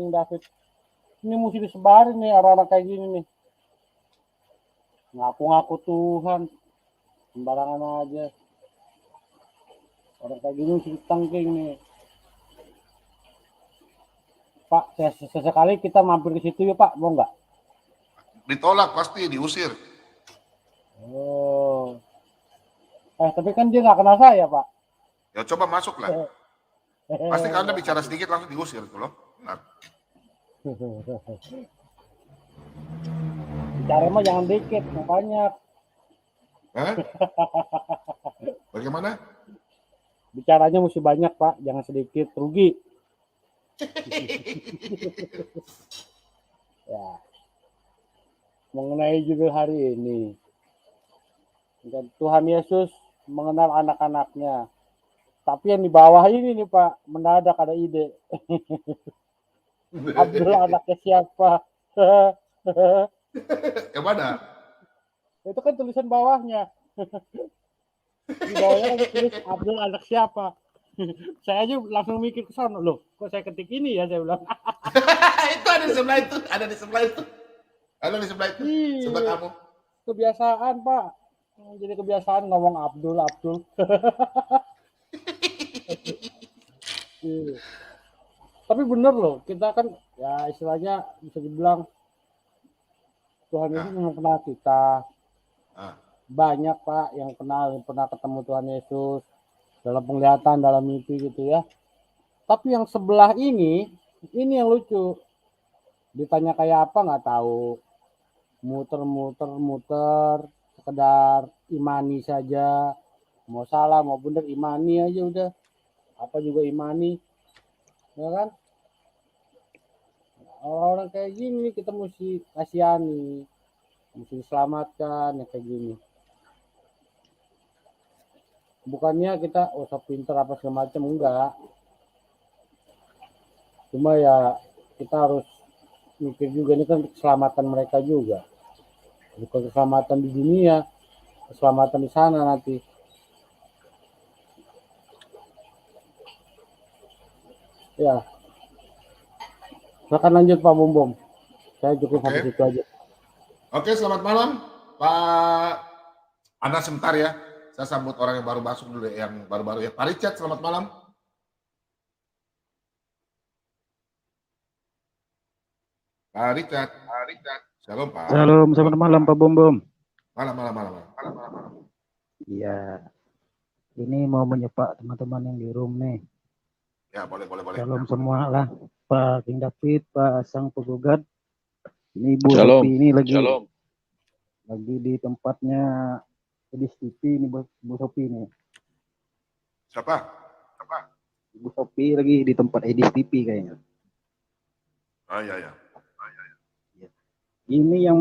King David. Ini mesti disebarin nih orang-orang kayak gini nih. Ngaku-ngaku Tuhan. Sembarangan aja. Orang kayak gini mesti ditangking nih. Pak, sesekali kita mampir ke situ ya Pak, mau nggak? Ditolak pasti, diusir. Oh. Tapi kan dia nggak kenal saya Pak. Ya coba masuk lah. Pasti Anda bicara sedikit langsung diusir tuh loh. Benar. Bicara mah jangan dikit, banyak. Bagaimana? Bicaranya mesti banyak Pak, jangan sedikit, rugi. Ya. Mengenai judul hari ini. Dan Tuhan Yesus mengenal anak-anaknya. Tapi yang di bawah ini nih Pak, mendadak ada ide. Abdul anaknya siapa? Yang mana? Itu kan tulisan bawahnya. Di bawahnya kan tulis Abdul anak siapa. Saya aja langsung mikir ke sana, loh, kok saya ketik ini ya, saya bilang. Itu ada di sebelah itu, ada di sebelah itu. Ada di sebelah itu, sebelah kamu. Kebiasaan Pak. Jadi kebiasaan ngomong Abdul. Tapi bener loh, kita kan ya istilahnya bisa dibilang Tuhan Yesus mengenal kita. Banyak Pak yang pernah ketemu Tuhan Yesus dalam penglihatan, dalam mimpi gitu ya. Tapi yang sebelah ini yang lucu. Ditanya kayak apa nggak tahu. Muter, sekedar imani saja. Mau salah, mau bener, imani aja udah. Apa juga imani. Ya kan? Orang kayak gini kita mesti kasihani. Mesti diselamatkan, ya kayak gini. Bukannya kita sok pinter apa segala macam, enggak. Cuma ya kita harus mikir juga, ini kan keselamatan mereka juga. Bukan keselamatan di dunia, keselamatan di sana nanti. Ya. Silakan lanjut Pak Bom. Saya cukup sampai situ aja. Oke, selamat malam Pak. Anda sebentar ya. Saya sambut orang yang baru masuk dulu, yang baru-baru ya. Pak Richard, selamat malam. Pak Richard. Shalom Pak. Shalom, selamat malam Pak Bom. Malam. Iya. Ini mau menyapa teman-teman yang di room nih. Ya, boleh. Shalom semua lah. Pak King David, Pak Sang Penggugat. Ini Bu Sophie ini lagi di tempatnya Edis TV ini Bu Sophie ini. Siapa? Bu Sophie lagi di tempat Edis TV kayaknya. Iya. Ini yang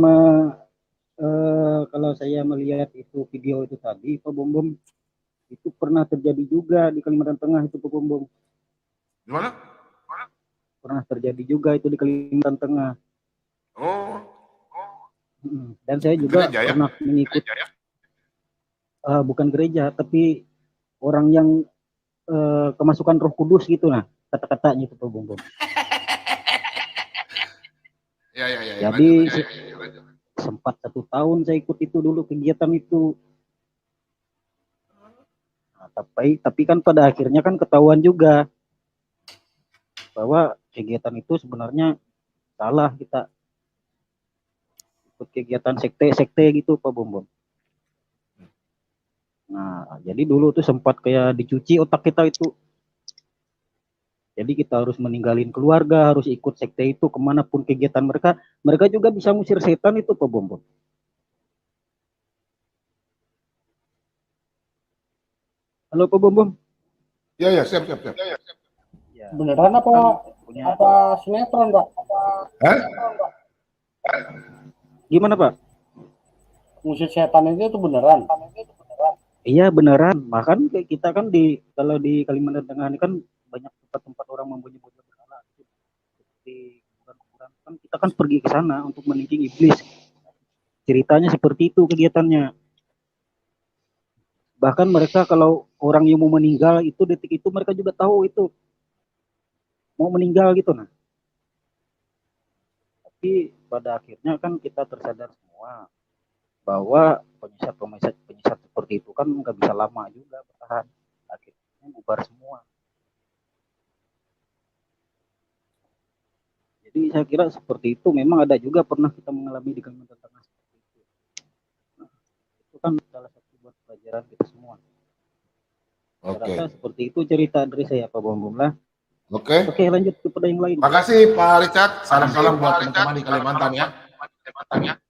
kalau saya melihat itu video itu tadi Pak Bom, itu pernah terjadi juga di Kalimantan Tengah itu Pak Bom. Di mana? Pernah terjadi juga itu di Kalimantan Tengah. Oh. Dan saya juga gereja, pernah mengikut bukan gereja tapi orang yang kemasukan Roh Kudus gitu nah kata-katanya itu Pak Bom. Ya. Jadi sempat 1 tahun saya ikut itu dulu kegiatan itu. Nah, tapi kan pada akhirnya kan ketahuan juga bahwa kegiatan itu sebenarnya salah, kita ikut kegiatan sekte gitu Pak Bom. Nah, jadi dulu tuh sempat kayak dicuci otak kita itu. Jadi kita harus meninggalin keluarga, harus ikut sekte itu kemanapun kegiatan mereka. Mereka juga bisa ngusir setan itu Pak Bom. Halo Pak Bom. Ya, siap. Ya. Beneran apa sinetron Pak? Gimana Pak? Ngusir setan itu beneran? Iya beneran. Bahkan kita kan kalau di Kalimantan Tengah ini kan banyak tempat-tempat orang mempunyai berhala seperti kuburan-kuburan. Kan kita kan pergi ke sana untuk meningking iblis. Ceritanya seperti itu kegiatannya. Bahkan mereka kalau orang yang mau meninggal itu detik itu mereka juga tahu itu mau meninggal gitu nah. Tapi pada akhirnya kan kita tersadar semua bahwa penyesat seperti itu kan nggak bisa lama juga bertahan. Akhirnya bubar semua. Jadi saya kira seperti itu. Memang ada juga pernah kita mengalami di Kalimantan Tengah seperti itu. Nah, itu kan salah satu buat pelajaran kita semua. Saya Oke. rasa seperti itu cerita dari saya, Pak Bambunglah. Oke. Oke, lanjut kepada yang lain. Makasih Pak Richard. Salam-salam buat teman-teman di Kalimantan ya.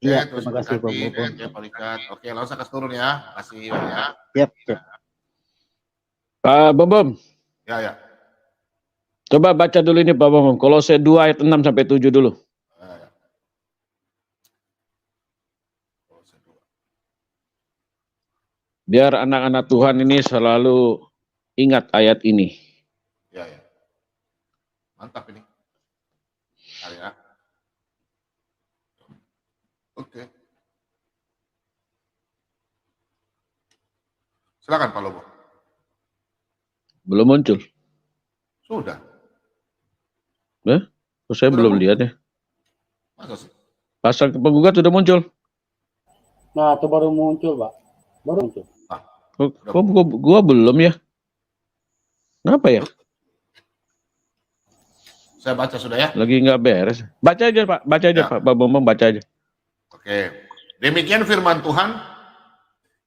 Iya, terus terima kasih Bang Bubun. Oke, Pak Richard. Oke, langsung kasih turun ya. Makasih ya. Siap, siap. Pak Bambam, Ya, ya. coba baca dulu ini Pak Bambam. Kolose 2 ayat 6 sampai 7 dulu. Ya, ya. Biar anak-anak Tuhan ini selalu ingat ayat ini. Ya, ya. Mantap ini. Ya. Oke. Silakan Pak Lobo. Belum muncul. Sudah. Saya belum lihat ya. Masa sih? Pasal penggugat sudah muncul. Nah, itu baru muncul, Pak. Baru muncul. Kok gua belum ya? Kenapa ya? Saya baca sudah ya. Lagi nggak beres. Baca aja Pak, baca aja Ya. Pak Bambam, baca aja. Oke. Demikian firman Tuhan.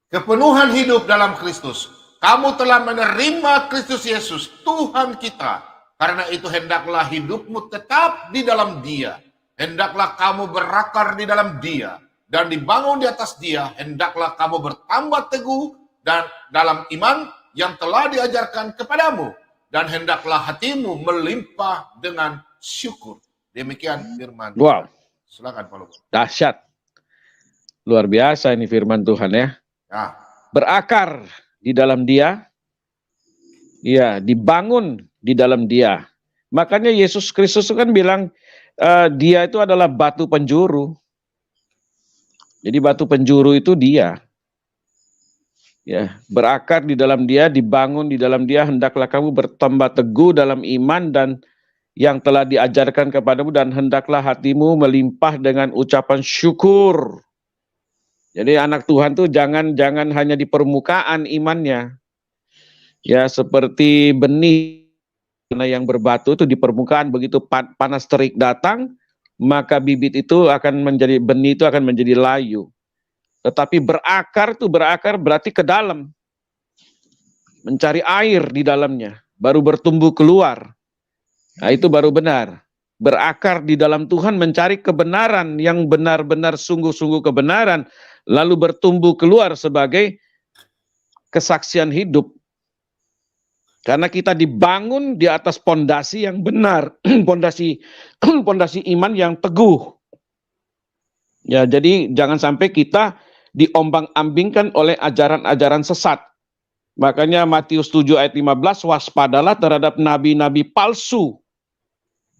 Kepenuhan hidup dalam Kristus. Kamu telah menerima Kristus Yesus, Tuhan kita. Karena itu hendaklah hidupmu tetap di dalam Dia. Hendaklah kamu berakar di dalam Dia. Dan dibangun di atas Dia. Hendaklah kamu bertambah teguh dan dalam iman yang telah diajarkan kepadamu. Dan hendaklah hatimu melimpah dengan syukur. Demikian firman Tuhan. Wow, Silakan Pak Lubu. dahsyat. Luar biasa ini firman Tuhan ya. Ya. Berakar di dalam Dia. Ya, dibangun di dalam Dia. Makanya Yesus Kristus itu kan bilang Dia itu adalah batu penjuru. Jadi batu penjuru itu Dia. Ya, berakar di dalam Dia, dibangun di dalam Dia, hendaklah kamu bertambah teguh dalam iman dan yang telah diajarkan kepadamu, dan hendaklah hatimu melimpah dengan ucapan syukur. Jadi anak Tuhan tuh jangan hanya di permukaan imannya. Ya, seperti benih yang berbatu itu di permukaan, begitu panas terik datang, maka bibit itu akan menjadi, benih itu akan menjadi layu. Tetapi berakar berarti ke dalam. Mencari air di dalamnya, baru bertumbuh keluar. Nah, itu baru benar. Berakar di dalam Tuhan, mencari kebenaran yang benar-benar sungguh-sungguh kebenaran, lalu bertumbuh keluar sebagai kesaksian hidup. Karena kita dibangun di atas pondasi yang benar, pondasi iman yang teguh. Ya, jadi jangan sampai kita diombang-ambingkan oleh ajaran-ajaran sesat. Makanya Matius 7 ayat 15, waspadalah terhadap nabi-nabi palsu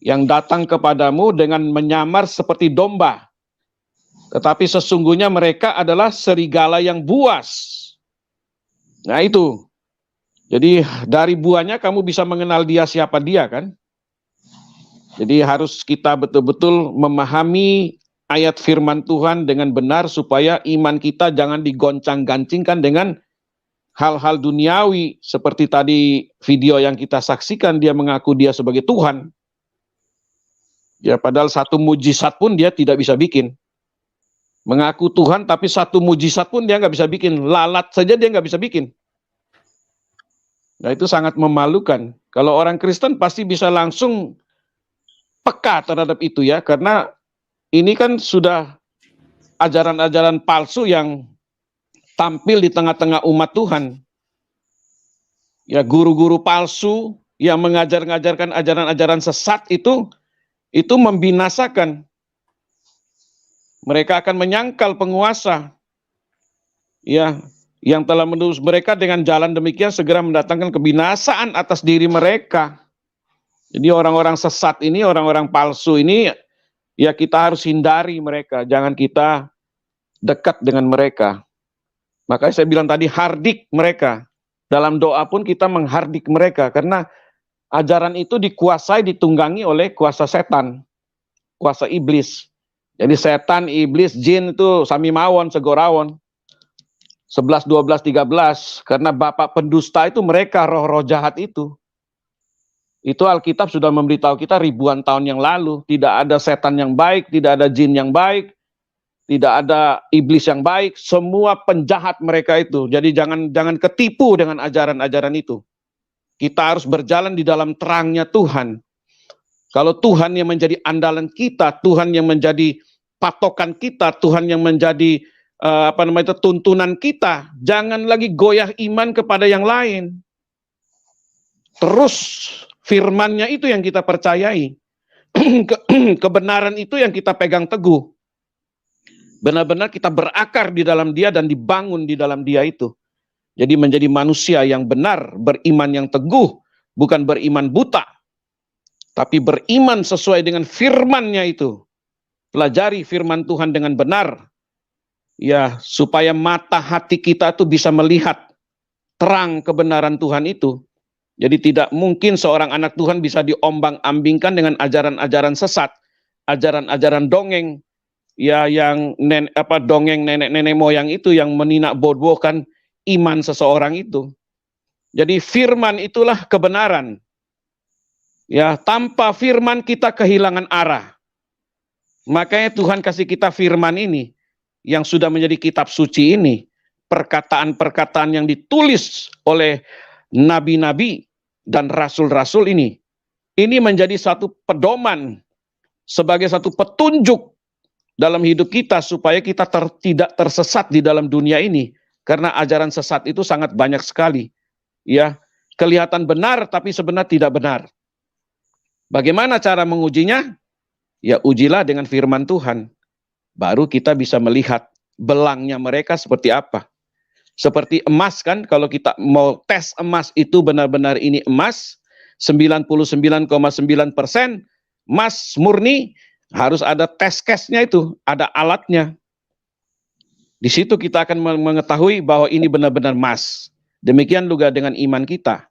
yang datang kepadamu dengan menyamar seperti domba. Tetapi sesungguhnya mereka adalah serigala yang buas. Nah itu. Jadi dari buahnya kamu bisa mengenal dia siapa dia kan. Jadi harus kita betul-betul memahami ayat firman Tuhan dengan benar supaya iman kita jangan digoncang-gancingkan dengan hal-hal duniawi. Seperti tadi video yang kita saksikan, dia mengaku dia sebagai Tuhan. Ya, padahal satu mujizat pun dia tidak bisa bikin. Mengaku Tuhan tapi satu mujizat pun dia nggak bisa bikin. Lalat saja dia nggak bisa bikin. Nah itu sangat memalukan. Kalau orang Kristen pasti bisa langsung peka terhadap itu ya. Karena ini kan sudah ajaran-ajaran palsu yang tampil di tengah-tengah umat Tuhan. Ya, guru-guru palsu yang mengajarkan ajaran-ajaran sesat itu membinasakan. Mereka akan menyangkal penguasa. Ya, yang telah menurut mereka dengan jalan demikian segera mendatangkan kebinasaan atas diri mereka. Jadi orang-orang sesat ini, orang-orang palsu ini, ya kita harus hindari mereka. Jangan kita dekat dengan mereka. Makanya saya bilang tadi, hardik mereka. Dalam doa pun kita menghardik mereka. Karena ajaran itu dikuasai, ditunggangi oleh kuasa setan. Kuasa iblis. Jadi setan, iblis, jin itu sami mawon, segorawon. 11, 12, 13. Karena bapak pendusta itu mereka, roh-roh jahat itu. Itu Alkitab sudah memberitahu kita ribuan tahun yang lalu. Tidak ada setan yang baik, tidak ada jin yang baik, tidak ada iblis yang baik. Semua penjahat mereka itu. Jadi jangan ketipu dengan ajaran-ajaran itu. Kita harus berjalan di dalam terangnya Tuhan. Kalau Tuhan yang menjadi andalan kita, Tuhan yang menjadi patokan kita, Tuhan yang menjadi tuntunan kita, jangan lagi goyah iman kepada yang lain. Terus firman-Nya itu yang kita percayai. Kebenaran itu yang kita pegang teguh. Benar-benar kita berakar di dalam Dia dan dibangun di dalam Dia itu. Jadi menjadi manusia yang benar, beriman yang teguh, bukan beriman buta. Tapi beriman sesuai dengan firman-Nya itu. Pelajari firman Tuhan dengan benar. Ya, supaya mata hati kita tuh bisa melihat terang kebenaran Tuhan itu. Jadi tidak mungkin seorang anak Tuhan bisa diombang-ambingkan dengan ajaran-ajaran sesat, ajaran-ajaran dongeng, ya yang dongeng nenek-nenek moyang itu yang meninakbodohkan iman seseorang itu. Jadi firman itulah kebenaran. Ya, tanpa firman kita kehilangan arah. Makanya Tuhan kasih kita firman ini yang sudah menjadi kitab suci ini, perkataan-perkataan yang ditulis oleh nabi-nabi dan rasul-rasul ini menjadi satu pedoman sebagai satu petunjuk dalam hidup kita supaya kita tidak tersesat di dalam dunia ini, karena ajaran sesat itu sangat banyak sekali. Ya, kelihatan benar tapi sebenarnya tidak benar. Bagaimana cara mengujinya? Ya, ujilah dengan firman Tuhan. Baru kita bisa melihat belangnya mereka seperti apa. Seperti emas kan, kalau kita mau tes emas itu benar-benar ini emas, 99,9% emas murni, harus ada tes case-nya itu, ada alatnya. Di situ kita akan mengetahui bahwa ini benar-benar emas. Demikian juga dengan iman kita.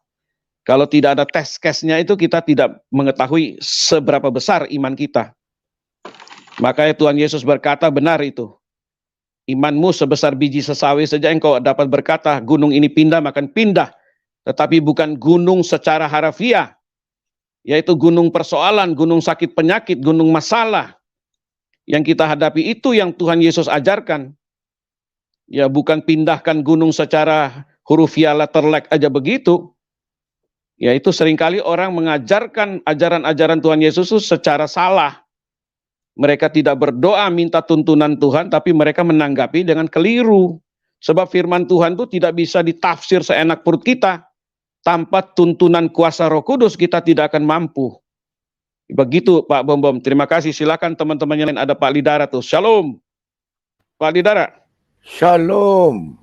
Kalau tidak ada tes case-nya itu, kita tidak mengetahui seberapa besar iman kita. Makanya Tuhan Yesus berkata benar itu. Imanmu sebesar biji sesawi saja engkau dapat berkata, gunung ini pindah, makan pindah. Tetapi bukan gunung secara harafiah. Yaitu gunung persoalan, gunung sakit penyakit, gunung masalah. Yang kita hadapi itu yang Tuhan Yesus ajarkan. Ya, bukan pindahkan gunung secara hurufiah letterlek aja begitu. Ya, itu seringkali orang mengajarkan ajaran-ajaran Tuhan Yesus itu secara salah. Mereka tidak berdoa minta tuntunan Tuhan, tapi mereka menanggapi dengan keliru. Sebab firman Tuhan itu tidak bisa ditafsir seenak perut kita. Tanpa tuntunan kuasa Roh Kudus kita tidak akan mampu. Begitu Pak Bom. Terima kasih. Silakan teman-teman yang lain. Ada Pak Lidara tuh. Shalom. Pak Lidara. Shalom.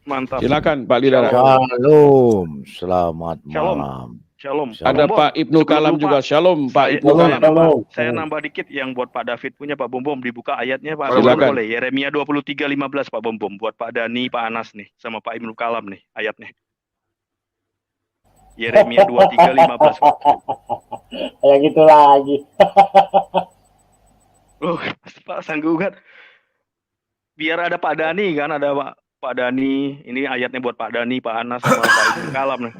Mantap. Silakan Pak Lidara. Shalom. Selamat malam. Shalom. Ada Pak Ibnu Kalam juga. Shalom Pak Ibnu Kalam. Saya nambah dikit yang buat Pak David punya Pak Bom dibuka ayatnya Pak. Silakan. Boleh. Yeremia 23:15 Pak Bom buat Pak Dani, Pak Anas nih sama Pak Ibnu Kalam nih ayatnya. Yeremia 23:15 Pak. Kayak gitu lagi. Pak Sanggugat. Biar ada Pak Dani kan, ada Pak Dani. Ini ayatnya buat Pak Dani, Pak Anas sama Pak Ibnu Kalam nih.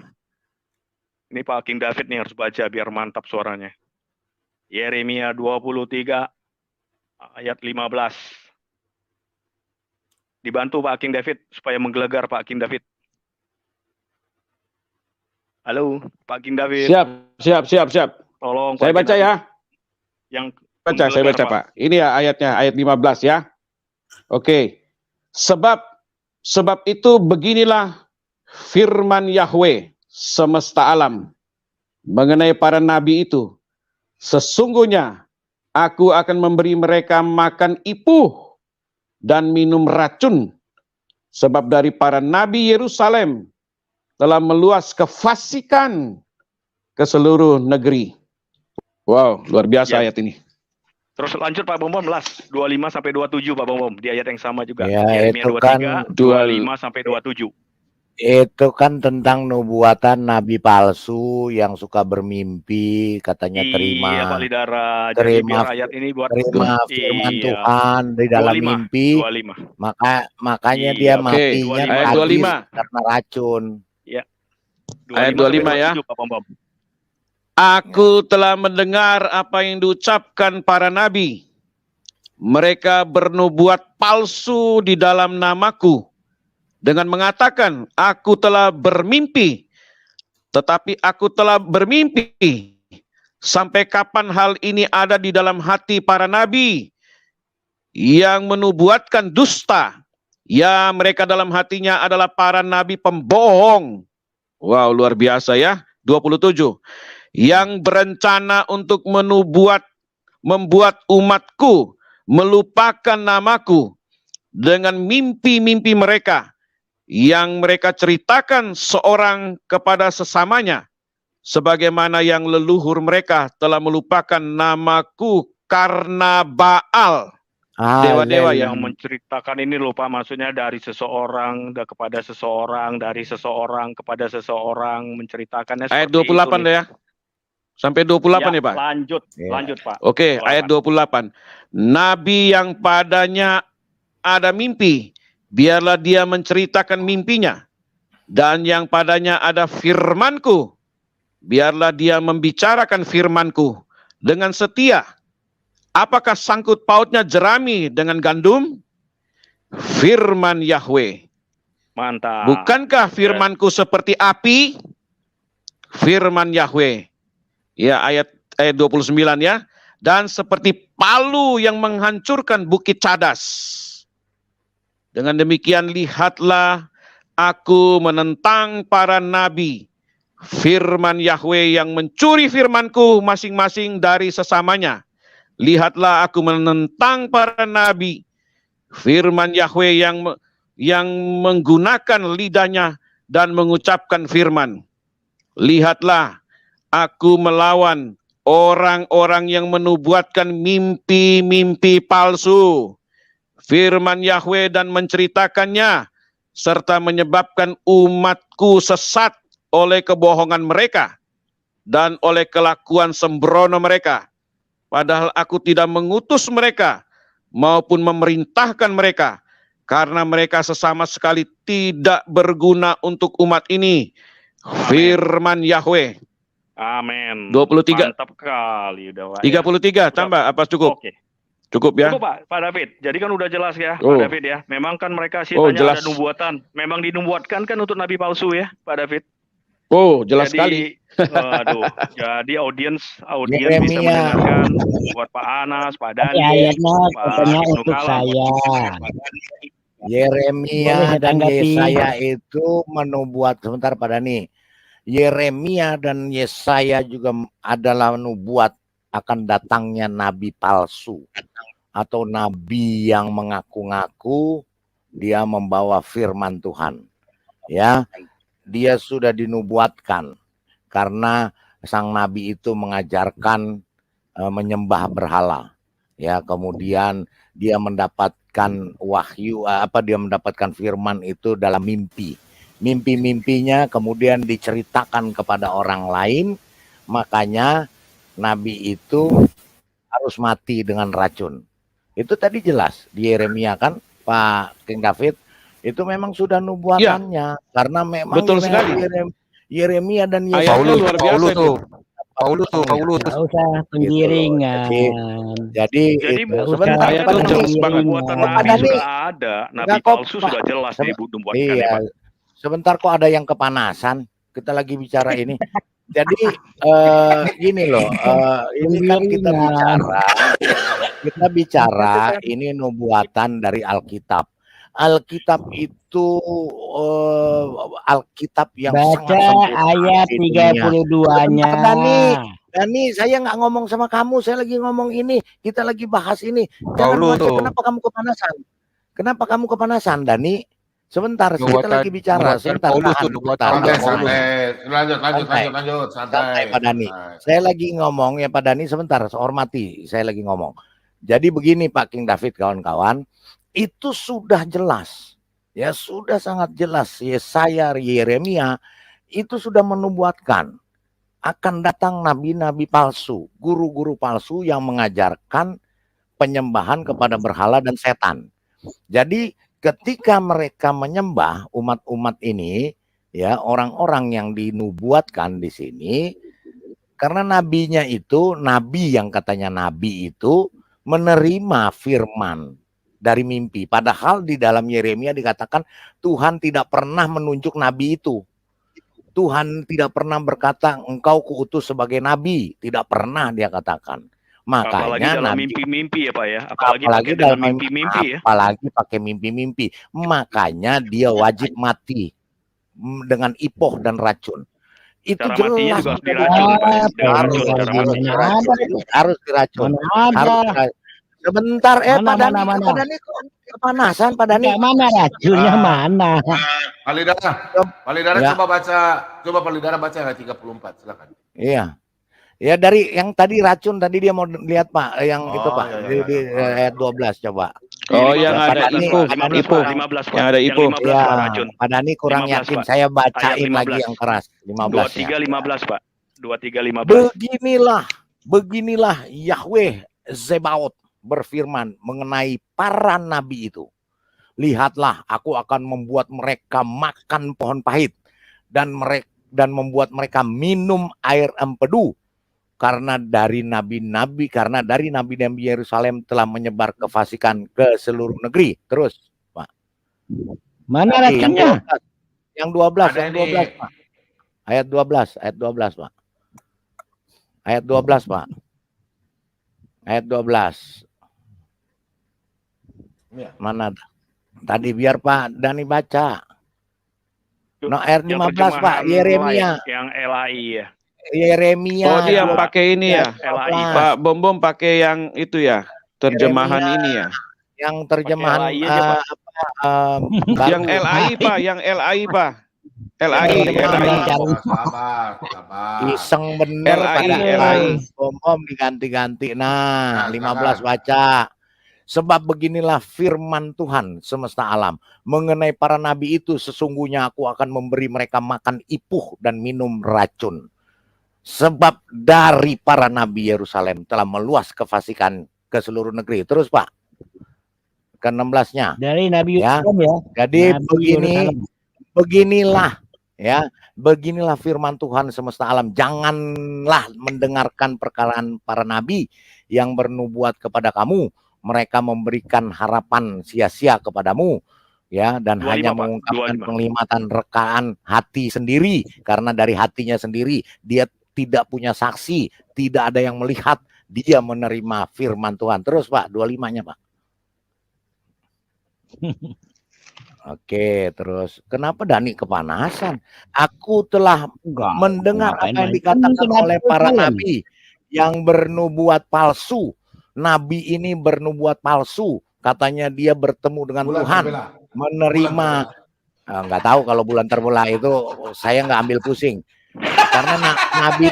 Ini Pak King David nih harus baca biar mantap suaranya. Yeremia 23 ayat 15. Dibantu Pak King David supaya menggelegar Pak King David. Halo, Pak King David. Siap. Tolong Saya baca ya. Yang Saya baca Pak. Ini ya ayatnya, ayat 15 ya. Oke. Sebab itu beginilah firman Yahweh semesta alam mengenai para nabi itu. Sesungguhnya aku akan memberi mereka makan ipuh dan minum racun, sebab dari para nabi Yerusalem telah meluas kefasikan ke seluruh negeri. Wow, luar biasa ayat ini. Terus lanjut Pak Bom, 25 sampai 27 Pak Bom, di ayat yang sama juga. Ya, Yeremia itu 23 kan 25 sampai 27. Itu kan tentang nubuatan nabi palsu yang suka bermimpi, katanya Iya Pak Lidara. Jadi terima biar ayat ini buat terima firman iya. Tuhan di dalam 25, mimpi, 25. makanya Iya, dia Pak. Oke, matinya ayat tragis 25. karena racun. Ya. Ayat 25 sampai 25 ya. 27 Pak Pom. Aku telah mendengar apa yang diucapkan para nabi. Mereka bernubuat palsu di dalam namaku dengan mengatakan, aku telah bermimpi, tetapi aku telah bermimpi. Sampai kapan hal ini ada di dalam hati para nabi yang menubuatkan dusta? Ya, mereka dalam hatinya adalah para nabi pembohong. Wow, luar biasa ya. 27. Yang berencana untuk membuat umatku melupakan namaku dengan mimpi-mimpi mereka yang mereka ceritakan seorang kepada sesamanya, sebagaimana yang leluhur mereka telah melupakan namaku karena Baal. Dewa-dewa Yang yang menceritakan ini loh Pak, maksudnya dari seseorang kepada seseorang, dari seseorang kepada seseorang, menceritakannya ayat seperti 28 itu nih. deh ya. Sampai 28 ya Pak? Lanjut, Ya. lanjut Pak. Oke, 28. ayat 28. Nabi yang padanya ada mimpi, biarlah dia menceritakan mimpinya. Dan yang padanya ada firmanku, biarlah dia membicarakan firmanku dengan setia. Apakah sangkut pautnya jerami dengan gandum? Firman Yahweh. Mantap. Bukankah firmanku seperti api? Firman Yahweh. Ya, ayat 29 ya. Dan seperti palu yang menghancurkan bukit cadas. Dengan demikian lihatlah aku menentang para nabi. Firman Yahweh yang mencuri firmanku masing-masing dari sesamanya. Lihatlah aku menentang para nabi. Firman Yahweh yang menggunakan lidahnya dan mengucapkan firman. Lihatlah aku melawan orang-orang yang menubuatkan mimpi-mimpi palsu. Firman Yahweh dan menceritakannya, serta menyebabkan umatku sesat oleh kebohongan mereka dan oleh kelakuan sembrono mereka. Padahal aku tidak mengutus mereka maupun memerintahkan mereka, karena mereka sesama sekali tidak berguna untuk umat ini. Firman Yahweh. Amin. 23. Mantap kali udah Pak. 33 tambah apa cukup? Oke. Cukup ya? Cukup Pak David. Jadi kan udah jelas ya Oh. Pak David ya. Memang kan mereka sih Oh, tanya jelas. ada nubuatan. Memang dinubuatkan kan untuk nabi palsu ya Pak David. Oh, jelas sekali. Waduh, jadi audiens bisa Yeremia. mendengarkan buat Pak Anas, Pak Dani, ayatnya Pak katanya Ibnu untuk Kalam. saya. Yeremia Boleh saya dan tanggapi? Yesaya itu menubuat, sebentar Pak Dani. Yeremia dan Yesaya juga adalah nubuat akan datangnya nabi palsu atau nabi yang mengaku-ngaku dia membawa firman Tuhan. Ya, dia sudah dinubuatkan karena sang nabi itu mengajarkan menyembah berhala. Ya, kemudian dia mendapatkan wahyu, dia mendapatkan firman itu dalam mimpi. Mimpi-mimpinya kemudian diceritakan kepada orang lain, makanya nabi itu harus mati dengan racun. Itu tadi jelas di Yeremia kan, Pak King David, itu memang sudah nubuatannya, karena memang Betul sekali. Yeremia dan Ayatnya Yesaya luar biasa itu. Paulus Nggak usah penggiringan. Jadi Nggak usah sebentar ayat Pak itu Dani. jelas banget. Nubuatan Pak nabi Dani. sudah ada, nabi Enggak kok, palsu Pak. sudah jelas dinubuatkan ya Iya, Pak. sebentar kok ada yang kepanasan. Kita lagi bicara ini. Jadi gini loh, ini kan kita bicara ini nubuatan dari Alkitab. Alkitab itu Alkitab yang sangat baca sempurna ayat di dunia. 32-nya. Sebentar, Dani, saya nggak ngomong sama kamu, saya lagi ngomong ini, kita lagi bahas ini. Jangan baca, kenapa kamu kepanasan? Kenapa kamu kepanasan, Dani? Sebentar, kita lagi bicara. Sebentar, Santai. Lanjut. Santai, Pak Dani. Saya lagi ngomong ya Pak Dani, sebentar, hormati. Saya lagi ngomong. Jadi begini Pak King David, kawan-kawan, itu sudah jelas Ya sudah sangat jelas, Yesaya, Yeremia itu sudah menubuatkan akan datang nabi-nabi palsu, guru-guru palsu yang mengajarkan penyembahan kepada berhala dan setan. Jadi ketika mereka menyembah umat-umat ini, ya orang-orang yang dinubuatkan di sini, karena nabinya itu, nabi yang katanya nabi itu menerima firman dari mimpi. Padahal di dalam Yeremia dikatakan Tuhan tidak pernah menunjuk nabi itu. Tuhan tidak pernah berkata engkau kuutus sebagai nabi, tidak pernah dia katakan. Apalagi Makanya dalam nabi, mimpi-mimpi ya Pak ya. apalagi Apalagi pakai dalam dalam mimpi-mimpi ya. apalagi pakai mimpi-mimpi. Makanya dia wajib mati dengan ipoh dan racun. Itu Cara matinya jelas juga harus betul. diracun Pak ya. Apa Diracun yang cara kayak mati. gini? Harus diracun. Mana Harus ada? diracun. Sebentar, Mana, Pak Dani, mana? Pak Dani kok kepanasan, Pak Dani. Enggak, mana racunnya Ah. mana? Palidara Ya. coba Palidara baca ayat 34, silakan. Iya. Ya dari yang tadi racun tadi dia mau lihat Pak, yang itu Pak di ayat 12 coba. Oh, yang Pak ada Dani, ipuh, Pak Dani ipuh. kurang- 15 Pak. Yang ada ipuh. 15 Ya, Pak racun. Pak Dani kurang 15, yakin, Pak. saya Ayat bacain lagi 15. yang keras 15-nya. 23 15 Pak. 23 15. Beginilah Yahweh Zebaot berfirman mengenai para nabi itu. Lihatlah, aku akan membuat mereka makan pohon pahit dan membuat mereka minum air empedu karena dari nabi-nabi Yerusalem telah menyebar kefasikan ke seluruh negeri. Terus, Pak. Mana Lagi, racunnya? yang 12, Ada yang ini. 12, Pak. Ayat 12, Pak. Ayat 12, Pak. Ayat 12. Ya. Mana tadi biar Pak Dani baca. No, ayat Yang 15 Pak, terjemahan Yeremia. Yang LAI ya. Yeremia. Oh, dia yang 12. pakai ini ya. LAI. Pak Bom pakai yang itu ya. Terjemahan Yeremia. ini ya. Yang terjemahan Pakai LAI aja, Pak. baru. Yang LAI, Pak, yang LAI, Pak. LAI, Terjemahan LAI. baru. Sabar. Iseng bener LAI, pada LAI. Bom diganti-ganti. Nah, 15 baca. Sebab beginilah firman Tuhan semesta alam. Mengenai para nabi itu sesungguhnya aku akan memberi mereka makan ipuh dan minum racun. Sebab dari para nabi Yerusalem telah meluas kefasikan ke seluruh negeri. Terus Pak, ke 16-nya. Dari Nabi Ya. Yerusalem ya. Jadi Nabi Yerusalem. beginilah firman Tuhan semesta alam. Janganlah mendengarkan perkataan para nabi yang bernubuat kepada kamu. Mereka memberikan harapan sia-sia kepadamu, ya, dan 25, hanya Pak. mengungkapkan 25. penglihatan rekaan hati sendiri, karena dari hatinya sendiri dia tidak punya saksi, tidak ada yang melihat, dia menerima firman Tuhan. Terus Pak, 25-nya Pak. Oke, terus kenapa Dani kepanasan? Aku telah Enggak. mendengar Ngapain apa yang main? dikatakan Kenapa oleh para kalian? nabi yang bernubuat palsu. Nabi ini bernubuat palsu. Katanya dia bertemu dengan Tuhan, menerima. Nggak tahu kalau bulan terbelah itu saya nggak ambil pusing. Karena nabi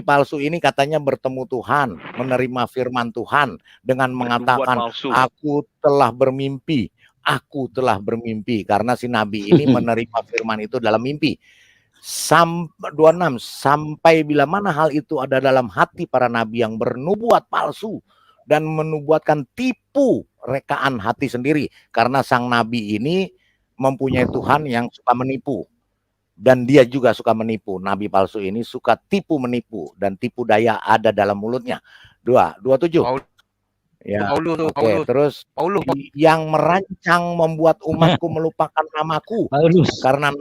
palsu ini katanya bertemu Tuhan, menerima firman Tuhan dengan mengatakan, palsu. aku telah bermimpi. Karena si nabi ini menerima firman itu dalam mimpi. 26, sampai bila mana hal itu ada dalam hati para nabi yang bernubuat palsu dan menubuatkan tipu rekaan hati sendiri. Karena sang nabi ini mempunyai Tuhan yang suka menipu. Dan dia juga suka menipu. Nabi palsu ini suka tipu menipu. Dan tipu daya ada dalam mulutnya. 27. Ya, oke. Terus yang merancang membuat umatku melupakan namaku. Paulus. Karena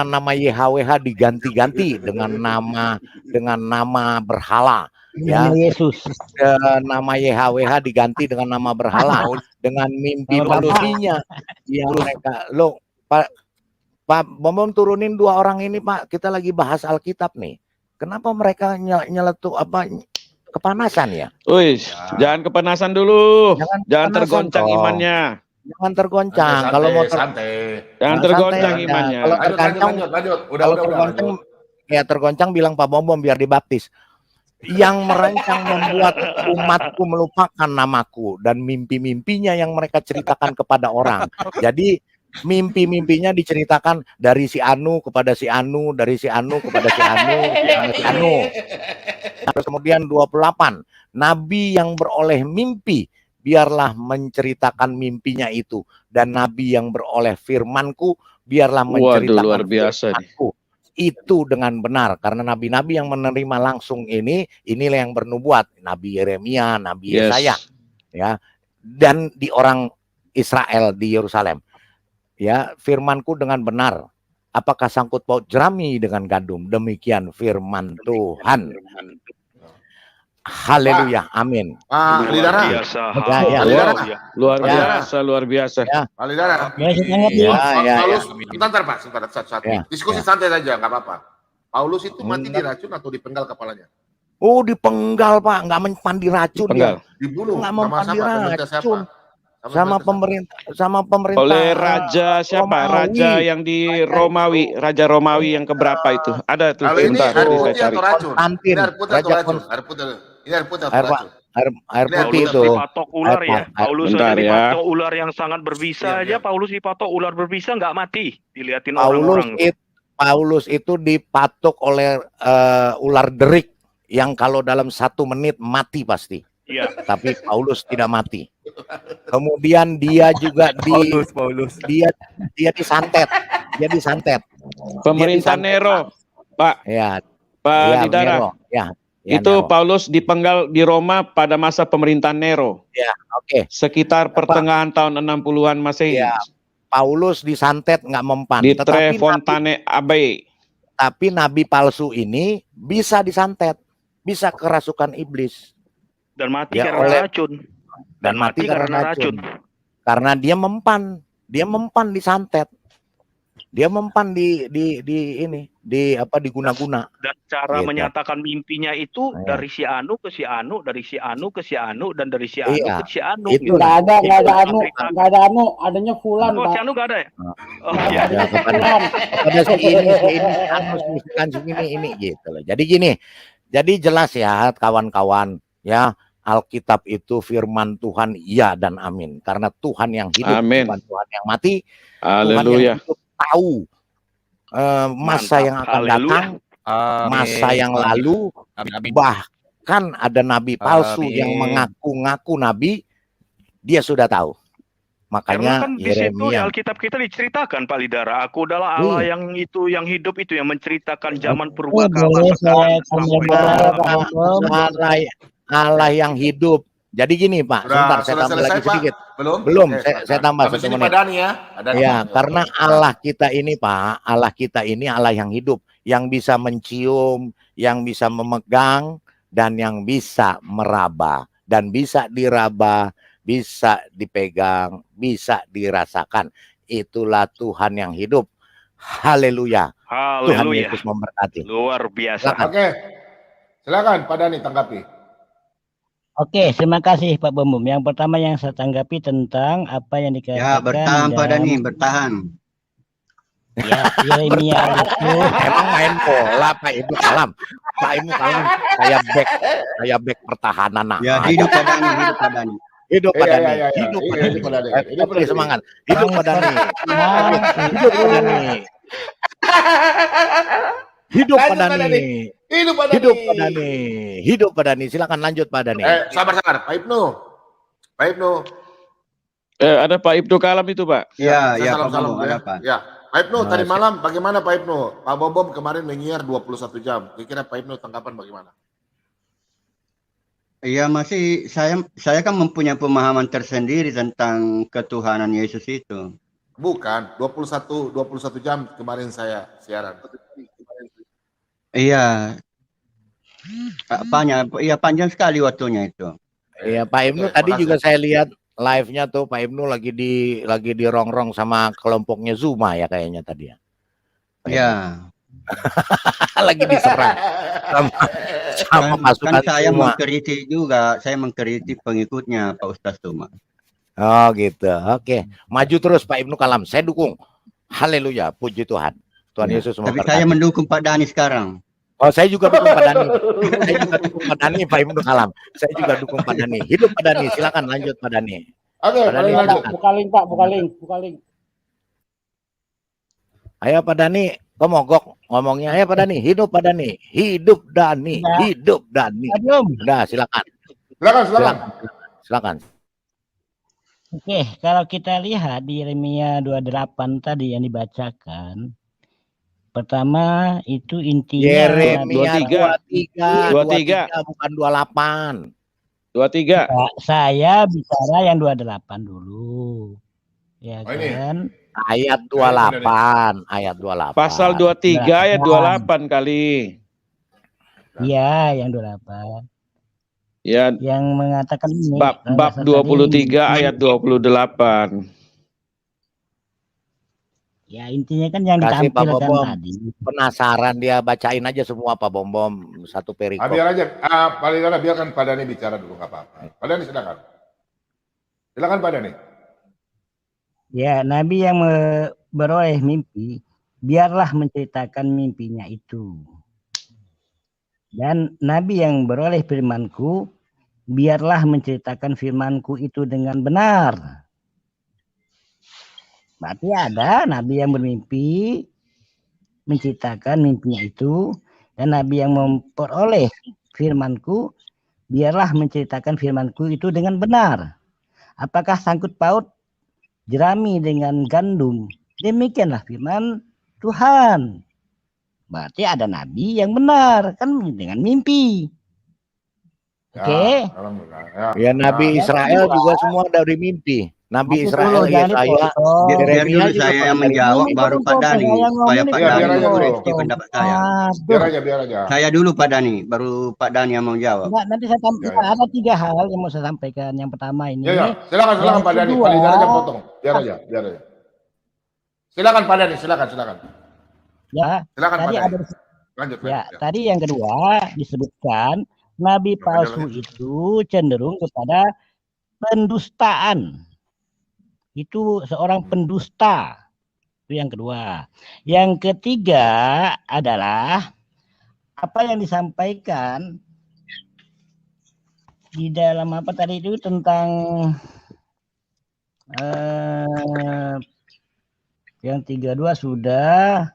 nama YHWH diganti-ganti dengan nama berhala. Ya, Nama Yesus. nama YHWH diganti dengan nama berhala, dengan mimpi-mimpinya yang mereka. Lo Pak Bom turunin 2 orang ini Pak, kita lagi bahas Alkitab nih. Kenapa mereka nyeletuk kepanasan ya? Wih, jangan kepanasan dulu. Jangan kepanasan, tergoncang toh. imannya. Jangan tergoncang. Santai, Kalau mau santai. Jangan santai tergoncang aja. imannya. Kalau Lanjut. kalau tergoncang bilang Pak Bom biar dibaptis. yang merancang membuat umatku melupakan namaku dan mimpi-mimpinya yang mereka ceritakan kepada orang. Jadi mimpi-mimpinya diceritakan dari si Anu kepada si Anu, dari si Anu kepada si Anu, si Anu. Terus kemudian 28, nabi yang beroleh mimpi biarlah menceritakan mimpinya itu, dan nabi yang beroleh firmanku biarlah menceritakan luar biasa nih. firmanku itu dengan benar, karena nabi-nabi yang menerima langsung inilah yang bernubuat, Nabi Yeremia, Nabi Yesaya, ya, dan di orang Israel di Yerusalem, ya, firmanku dengan benar. Apakah sangkut paut jerami dengan gandum? Demikian firman Tuhan. Haleluya, amin. Alidara. Biasa. Luar biasa, luar biasa. Alidara. Ya, saya tanggapi. Paulus, sebentar Pak, satu-satu. Ya. Diskusi santai saja, nggak apa-apa. Paulus itu mati diracun atau dipenggal kepalanya? Oh, dipenggal Pak, nggak mempan diracun dia. Dibunuh Nggak sama mempan siapa? Pemerintah siapa? diracun. Sama pemerintah Oleh raja siapa? Romawi. Raja yang di Romawi, Raja Romawi yang keberapa itu? Ada tuh. Kalau ini Bentar, air saya putih cari. atau racun? Konstantin, Ini air putih atau Raja racun? Air putih. Ini air putih atau air, racun? air Ini putih air itu. Dipatok ular ya. Paulus Bentar aja ya. dipatok ular yang sangat berbisa Iya, aja. iya. Paulus dipatok ular berbisa nggak mati. Diliatin orang-orang. Paulus itu dipatok oleh ular derik yang kalau dalam 1 menit mati pasti. Iya. Tapi Paulus tidak mati. Kemudian dia juga dia disantet. Dia disantet. Pemerintah Nero, Pak. Ya, Pak ya, Didara. Nero. Ya, Itu Nero. Paulus dipenggal di Roma pada masa pemerintahan Nero. Ya, oke. Sekitar pertengahan tahun 60-an Masehi. Ya, Paulus disantet nggak mempan. Di Tetapi Trefontane Abbey. tapi nabi palsu ini bisa disantet, bisa kerasukan iblis Dan mati Ya, karena oleh- racun. dan mati karena racun. racun. Karena dia mempan disantet. Dia mempan diguna-guna. Dan cara Gitu. menyatakan mimpinya itu Iya. dari si Anu ke si Anu, dari si Anu ke si Anu, dan dari si Anu Iya. ke si Anu. Itu gitu. Nggak ada anu, Cerita. nggak ada anu, adanya Fulan, Oh, si Pak. Anu gak ada ya? Nah. Oh iya. Ya, kepada si ini harus misikan ini gitu loh. Jadi gini. Jadi jelas ya kawan-kawan ya, Alkitab itu firman Tuhan iya dan amin. Karena Tuhan yang hidup, Amin. bukan Tuhan yang mati. Tuhan Haleluya. yang hidup tahu masa Mantap. yang akan Haleluya. datang, masa yang lalu, bahkan ada nabi palsu yang mengaku-ngaku nabi, dia sudah tahu. Karena Makanya kan di situ ya Yeremia. Alkitab kita diceritakan Pak Lidara, aku adalah Allah yang itu yang hidup itu yang menceritakan zaman purbakala boleh saya sampai Allah yang hidup. Jadi gini Pak, sebentar saya tambah lagi sedikit. Belum, saya tambah Sampai 1 sini menit. Pak Dani ya. Ada Ya, karena Allah kita ini Pak, Allah kita ini Allah yang hidup, yang bisa mencium, yang bisa memegang, dan yang bisa meraba, dan bisa diraba, bisa dipegang, bisa dirasakan. Itulah Tuhan yang hidup. Haleluya. Tuhan Haleluya. Yesus memberkati. Luar biasa. Oke. Silakan Pak Dani tanggapi. Oke, terima kasih Pak Bambum. Yang pertama yang saya tanggapi tentang apa yang dikatakan Ya, bertahan Pak Dani, bertahan. Ya, Yeremia itu Emang main bola Pak Ibu Kalam. Pak Ibu Kalam kayak back pertahanan. Nah. Ya, hidup Pak Dani, hidup Pak Dani. Hidup Iya, Pak Dani. iya, iya, iya. Hidup Pak Iya, Dani. hidup Pak Dani. Hidup Hidup Pak Dani. semangat. Hidup Pak Dani. Hidup Pak Dani. Hidup Pak Lanjut, Pak Dani. Hidup Pak Dani. Hidup Pak Dani. Hidup Pak Dani. Silakan lanjut Pak Dani. Sabar. Pak Ibnu. Pak Ibnu. Ada Pak Ibnu Kalam itu, Pak. Ya, Saya ya, Pak salam-salam Bambum, dulu ada ya. apa? Ya. Pak Ibnu, Nah, tadi malam bagaimana Pak Ibnu? Pak Bom kemarin menyiar 21 jam. Kira-kira Pak Ibnu tanggapan bagaimana? Iya, masih saya kan mempunyai pemahaman tersendiri tentang ketuhanan Yesus itu. Bukan, 21 jam kemarin saya siaran. Iya. Apanya? Iya, panjang sekali waktunya itu. Iya Pak Ibnu Oke, tadi makasih. juga saya lihat live-nya tuh Pak Ibnu lagi di rongrong sama kelompoknya Zuma ya kayaknya tadi ya. Iya. Lagi diserang sama pasukan Kan saya Zuma. mengkritik juga, saya mengkritik pengikutnya Pak Ustaz Tuma. Oh gitu. Oke. Maju terus Pak Ibnu Kalam. Saya dukung. Haleluya. Puji Tuhan. Tuhan Ya. Yesus Tapi memberkati. saya mendukung Pak Dani sekarang. Oh, saya juga dukung Pak Dhani. Saya juga dukung Pak Dhani, Pak Ibnu Kalam. Saya juga dukung Pak Dhani. Hidup Pak Dhani, silakan lanjut Pak Dhani. Oke, Pak Dhani, lanjut. Buka link Pak, buka link. Ayo Pak Dhani, kok mogok ngomongnya? Ayo Pak Dhani, hidup Pak Dhani. Hidup Dhani, hidup Dhani. Udah, silakan. Silakan. Oke, kalau kita lihat di Yeremia 28 tadi yang dibacakan, pertama itu intinya Yeremia 23 bukan 28. 23. Saya bicara yang 28 dulu. Ya kan? Ayat 28, ayat 28. Pasal 23 ayat 28 kali. Iya, yang 28. Ya, Yang mengatakan ini bab 23 ayat 28. Ya intinya kan yang Kasih Pak ditampilkan Bom. tadi. Penasaran dia, bacain aja semua Pak Bom satu perikop. Biar aja, Pak Lidara biarkan Pak Dhani bicara dulu, nggak apa-apa. Pak Dhani silakan. Silakan Pak Dhani. Ya, Nabi yang beroleh mimpi, biarlah menceritakan mimpinya itu. Dan Nabi yang beroleh firmanku, biarlah menceritakan firmanku itu dengan benar. Berarti ada Nabi yang bermimpi, menceritakan mimpinya itu, dan Nabi yang memperoleh firmanku, biarlah menceritakan firmanku itu dengan benar. Apakah sangkut paut jerami dengan gandum? Demikianlah firman Tuhan. Berarti ada Nabi yang benar, kan dengan mimpi. Oke. Ya Nabi Israel juga semua dari mimpi. Nabi Israel ya saya. Biar dulu saya yang menjawab baru Pak Dhani supaya Pak Dhani mengoreksi pendapat saya. Biar aja. Saya dulu Pak Dhani, baru Pak Dhani yang menjawab. Enggak, nanti saya ada 3 hal yang mau saya sampaikan. Yang pertama ini. Ya. Silakan Pak Dhani. Pak Lidara aja potong. Biar aja. Silakan Pak Dhani, silakan. Ya. Silakan Pak Tadi Dhani. ada. Lanjut. Ya, tadi yang kedua disebutkan nabi palsu itu cenderung kepada pendustaan. Itu seorang pendusta. Itu yang kedua. Yang ketiga adalah apa yang disampaikan di dalam apa tadi itu tentang yang 32 sudah,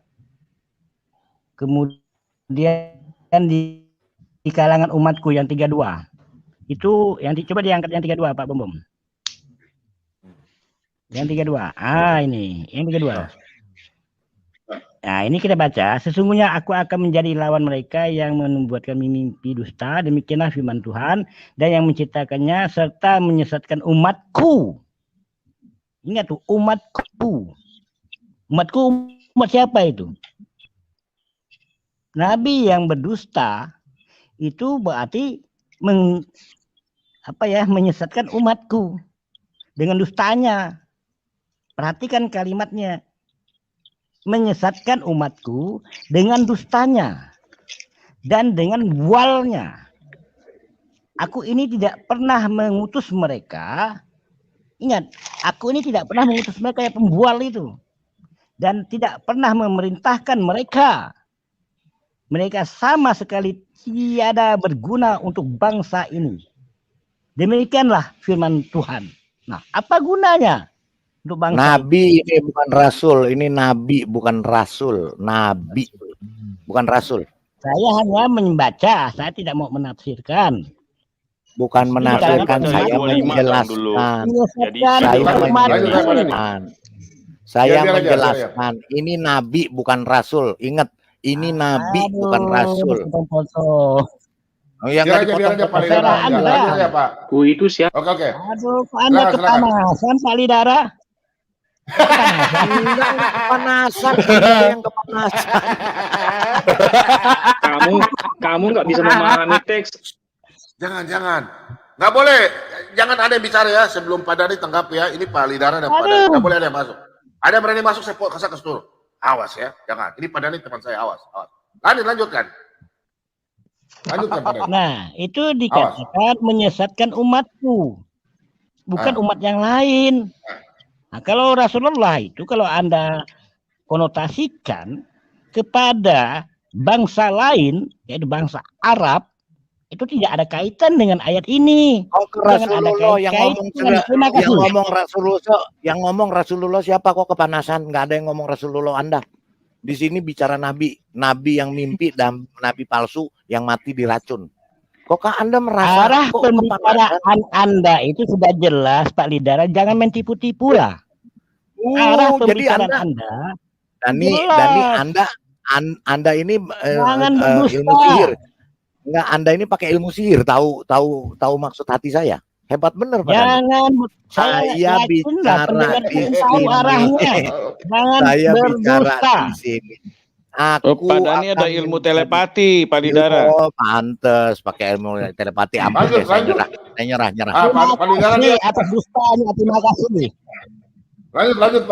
kemudian di kalangan umatku yang 32. Itu yang coba diangkat yang 32 Pak Bom. Yang 32. Ini yang 32. Nah, ini kita baca. Sesungguhnya aku akan menjadi lawan mereka yang membuatkan mimpi dusta. Demikianlah firman Tuhan. Dan yang menciptakannya serta menyesatkan umatku. Ingat tuh, umatku. Umatku, umat siapa itu? Nabi yang berdusta itu berarti menyesatkan umatku dengan dustanya. Perhatikan kalimatnya. Menyesatkan umatku dengan dustanya dan dengan bualnya. Aku ini tidak pernah mengutus mereka. Ingat, aku ini tidak pernah mengutus mereka yang pembual itu. Dan tidak pernah memerintahkan mereka. Mereka sama sekali tiada berguna untuk bangsa ini. Demikianlah firman Tuhan. Nah, apa gunanya untuk bangsa Nabi ini bukan rasul, ini nabi bukan rasul, nabi bukan rasul. Saya hanya membaca, saya tidak mau menafsirkan. Bukan menafsirkan, saya menjelaskan. Saya menjelaskan. Ini nabi bukan rasul. Ingat, ini nabi bukan rasul. Oh, yang biar aja Pak. Itu siapa? Oke. Aduh, Anda kepanasan Pak Lidara. Kepanasan, yang kepanasan. Kamu nggak bisa memahami teks. Jangan. Nggak boleh. Jangan ada yang bicara ya sebelum Pak Dhani tanggap ya. Ini Pak Lidara dan Pak Dhani. Nggak boleh ada yang masuk. Ada yang berani masuk, saya kasih ke seluruh. Awas ya, jangan. Ini Pak Dhani teman saya, awas. Lanjutkan. Lanjutkan Pak Dhani. Nah, itu dikatakan menyesatkan umatku. Bukan umat yang lain. Nah, kalau Rasulullah itu kalau Anda konotasikan kepada bangsa lain, yaitu bangsa Arab, itu tidak ada kaitan dengan ayat ini. Oh, ke Jangan ada Rasulullah yang kait-kaitan. ngomong Terima kasih. yang ngomong Rasulullah siapa kok kepanasan? Nggak ada yang ngomong Rasulullah Anda. Di sini bicara nabi yang mimpi dan nabi palsu yang mati diracun. Kok Anda merasa Arah kok pembicaraan Anda itu sudah jelas, Pak Lidara. Jangan mentipu-tipu lah. Arah jadi pembicaraan Dani, jelas. Anda ini Jangan berdusta. ilmu sihir. Enggak, Anda ini pakai ilmu sihir, tahu maksud hati saya. Hebat bener Pak Dani. Jangan, Saya bicara di tahu sini. arahnya. Jangan Saya bicara berdusta. di sini. Oh, Pak Dani ada ilmu telepati, Pak Lidara. Oh, pantes pakai ilmu telepati. Ampun deh, saya nyerah. Pak Lidara dia. Atas dustanya, terima kasih. Lanjut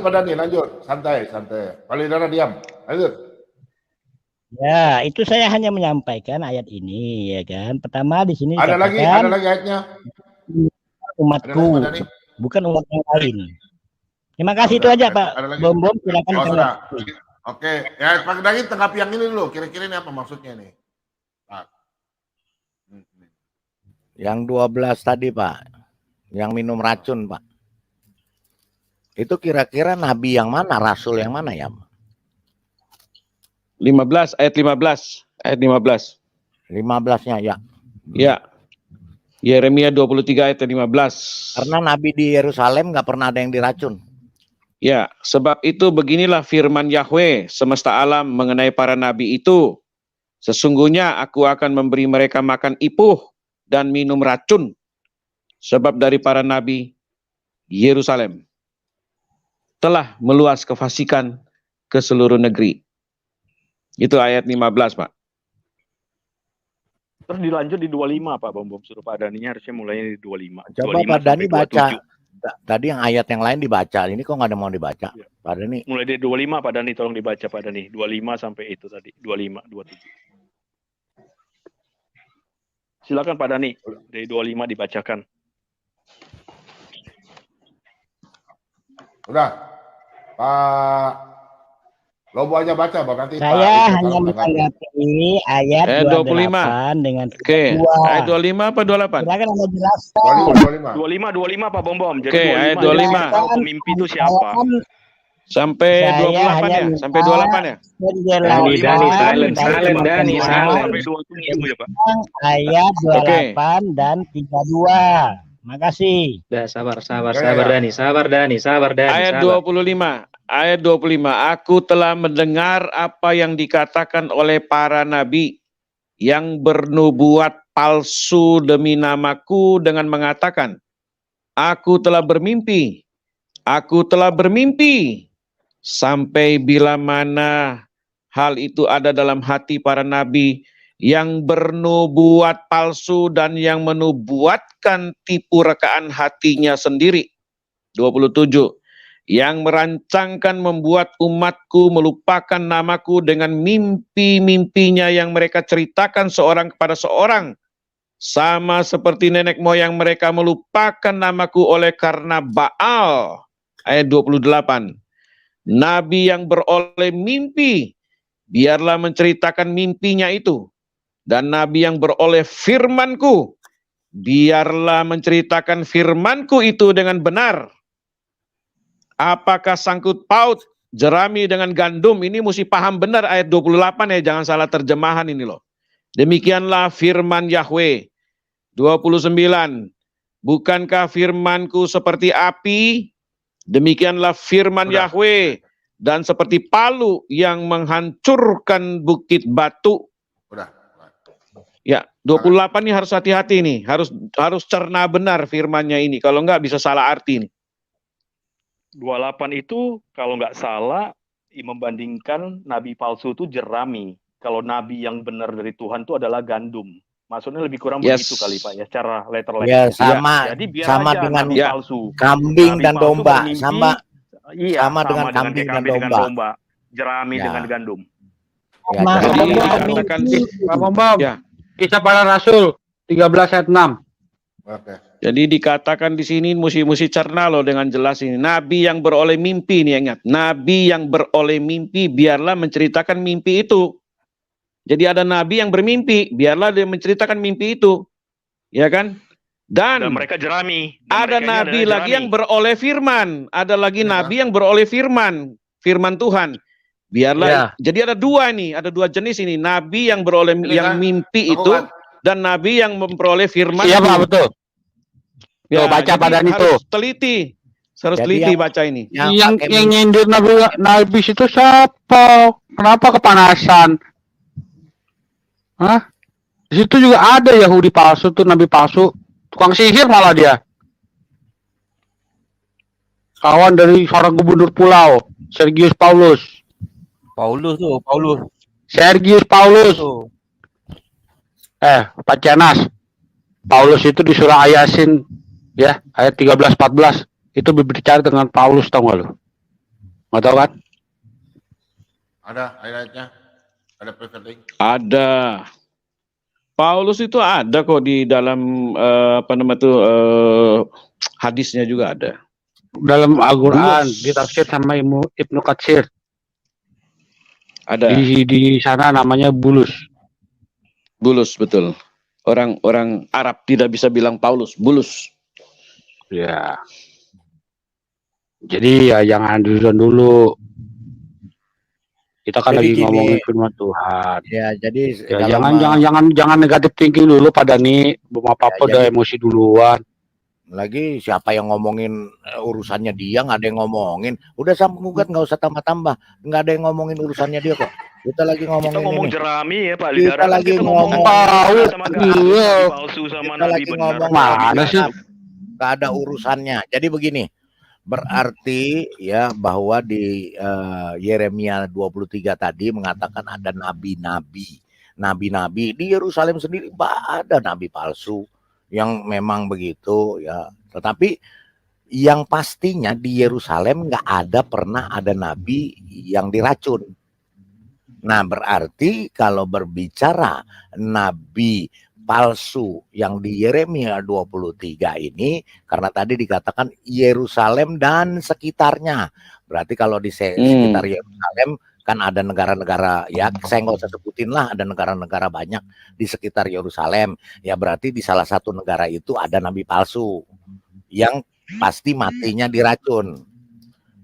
Pak Dani, lanjut. Santai. Pak Lidara diam. Lanjut. Ya, itu saya hanya menyampaikan ayat ini, ya kan. Pertama di sini Ada lagi ayatnya. Umatku, bukan umat yang lain. Terima kasih, itu aja Pak. Bom silakan. Oke, ya Pak Dani tanggapi yang ini dulu. Kira-kira ini apa maksudnya nih? Pak. Yang 12 tadi Pak, yang minum racun Pak. Itu kira-kira nabi yang mana, rasul yang mana ya? 15 ayat 15. 15-nya ya. Ya. Yeremia 23 ayat 15. Karena nabi di Yerusalem nggak pernah ada yang diracun. Ya, sebab itu beginilah firman Yahweh semesta alam mengenai para nabi itu. Sesungguhnya aku akan memberi mereka makan ipuh dan minum racun. Sebab dari para nabi Yerusalem telah meluas kefasikan ke seluruh negeri. Itu ayat 15, Pak. Terus dilanjut di 25, Pak Bom. Suruh Pak Daninya harusnya mulainya di 25. Coba 25 Pak Dani baca. 27. Tadi yang ayat yang lain dibaca. Ini kok nggak ada mau dibaca? Ya. Pak Dani. Mulai dari 25, Pak Dani. Tolong dibaca, Pak Dani. 25 sampai itu tadi. 25, 27. Silakan Pak Dani. Dari 25 dibacakan. Udah. Pak Lobo aja baca, Bang. Nanti Saya hanya menanggapi ayat 28 dengan Oke, ayat 25 apa 28? Silakan Anda jelaskan. 25 Pak Bom. Jadi Oke, ayat 25. Pemimpi itu siapa? Sampai 28 ya? Sampai 28 ya? Dani, silent. Sampai 27 ya, Pak. Ayat 28 dan 32. Makasih. Udah, sabar Dani. Ayat 25. Ayat 25. Aku telah mendengar apa yang dikatakan oleh para nabi yang bernubuat palsu demi namaku dengan mengatakan, aku telah bermimpi. Sampai bila mana hal itu ada dalam hati para nabi yang bernubuat palsu dan yang menubuatkan tipu rekaan hatinya sendiri. 27. Yang merancangkan membuat umatku melupakan namaku dengan mimpi-mimpinya yang mereka ceritakan seorang kepada seorang. Sama seperti nenek moyang mereka melupakan namaku oleh karena Baal. Ayat 28. Nabi yang beroleh mimpi, biarlah menceritakan mimpinya itu. Dan nabi yang beroleh firmanku, biarlah menceritakan firmanku itu dengan benar. Apakah sangkut paut jerami dengan gandum? Ini mesti paham benar ayat 28 ya, jangan salah terjemahan ini loh. Demikianlah firman Yahweh. 29. Bukankah firmanku seperti api? Demikianlah firman Yahweh. Dan seperti palu yang menghancurkan bukit batu. Ya, 28 ini harus hati-hati nih. Harus cerna benar firmannya ini. Kalau enggak bisa salah arti nih. 28 itu kalau nggak salah membandingkan nabi palsu itu jerami. Kalau nabi yang benar dari Tuhan itu adalah gandum. Maksudnya lebih kurang begitu kali Pak ya, secara letter letter. Ya, sama. Jadi biar sama aja dengan nabi palsu. Kambing Nabi dan palsu domba. bermimpi, Sama dengan kambing dan domba. Jerami Ya. dengan gandum. Ya, Jadi jadi- dikatakan Pak Bambam. Ya. Kisah para Rasul 13 ayat 6. Oke. Jadi dikatakan di sini mesti cerna loh dengan jelas ini. Nabi yang beroleh mimpi nih, ingat. Nabi yang beroleh mimpi biarlah menceritakan mimpi itu. Jadi ada nabi yang bermimpi, biarlah dia menceritakan mimpi itu. Ya kan? Dan mereka jerami. ada nabi lagi yang beroleh firman, ada lagi nabi yang beroleh firman Tuhan. Biarlah, jadi ada dua jenis ini, nabi yang beroleh yang mimpi itu dan nabi yang memperoleh firman. Iya Pak, betul. Ya, baca badan itu. Harus teliti baca ini. Yang nyindir nabi itu siapa? Kenapa kepanasan? Hah? Di situ juga ada Yahudi palsu tuh, nabi palsu, tukang sihir malah dia. Kawan dari seorang gubernur pulau, Sergius Paulus. Sergius Paulus. Pak Cianas. Paulus itu di surah Yasin ya, ayat 13-14 itu berbicara dengan Paulus, tahu nggak lu? Nggak tahu kan? Ada ayatnya? Ada preferring? Ada. Paulus itu ada kok di dalam hadisnya juga ada. Dalam Al-Quran ditafsir sama Ibnu Katsir. Ada. Di sana namanya Bulus. Bulus, betul. Orang Arab tidak bisa bilang Paulus, Bulus. Ya. Jadi ya jangan dulu. Kita kan Jadi lagi gini, ngomongin firman Tuhan. Ya, jadi Ya, jangan negatif thinking dulu pada nih, belum apa-apa udah emosi duluan. lagi siapa yang ngomongin urusannya dia, nggak ada yang ngomongin. Udah sama gugat, nggak usah tambah-tambah, nggak ada yang ngomongin urusannya dia kok. Kita lagi ngomongin Kita ngomong ini. jerami ya Pak Kita Lidara. lagi ngomong sama iya. palsu sama kita nabi lagi benar. ngomong Mana sih? nggak ada urusannya. Jadi begini, berarti ya bahwa di Yeremia 23 tadi mengatakan ada nabi-nabi di Yerusalem sendiri, ada nabi palsu yang memang begitu ya. Tetapi yang pastinya di Yerusalem nggak pernah ada nabi yang diracun. Nah, berarti kalau berbicara nabi palsu yang di Yeremia 23 ini, karena tadi dikatakan Yerusalem dan sekitarnya. Berarti kalau di sekitar Yerusalem kan ada negara-negara, ya saya nggak usah sebutin lah, ada negara-negara banyak di sekitar Yerusalem. Ya berarti di salah satu negara itu ada nabi palsu yang pasti matinya diracun.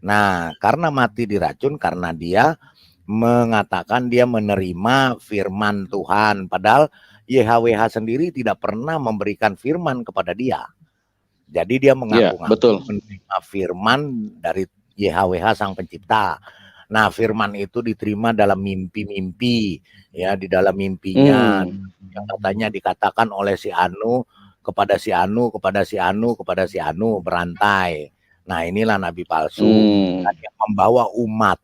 Nah, karena mati diracun karena dia mengatakan dia menerima firman Tuhan, padahal YHWH sendiri tidak pernah memberikan firman kepada dia. Jadi dia mengaku-ngaku menerima firman dari YHWH sang pencipta. Nah, firman itu diterima dalam mimpi-mimpi, ya, di dalam mimpinya yang katanya dikatakan oleh si Anu kepada si Anu, kepada si Anu, kepada si Anu berantai. Nah, inilah nabi palsu yang membawa umat,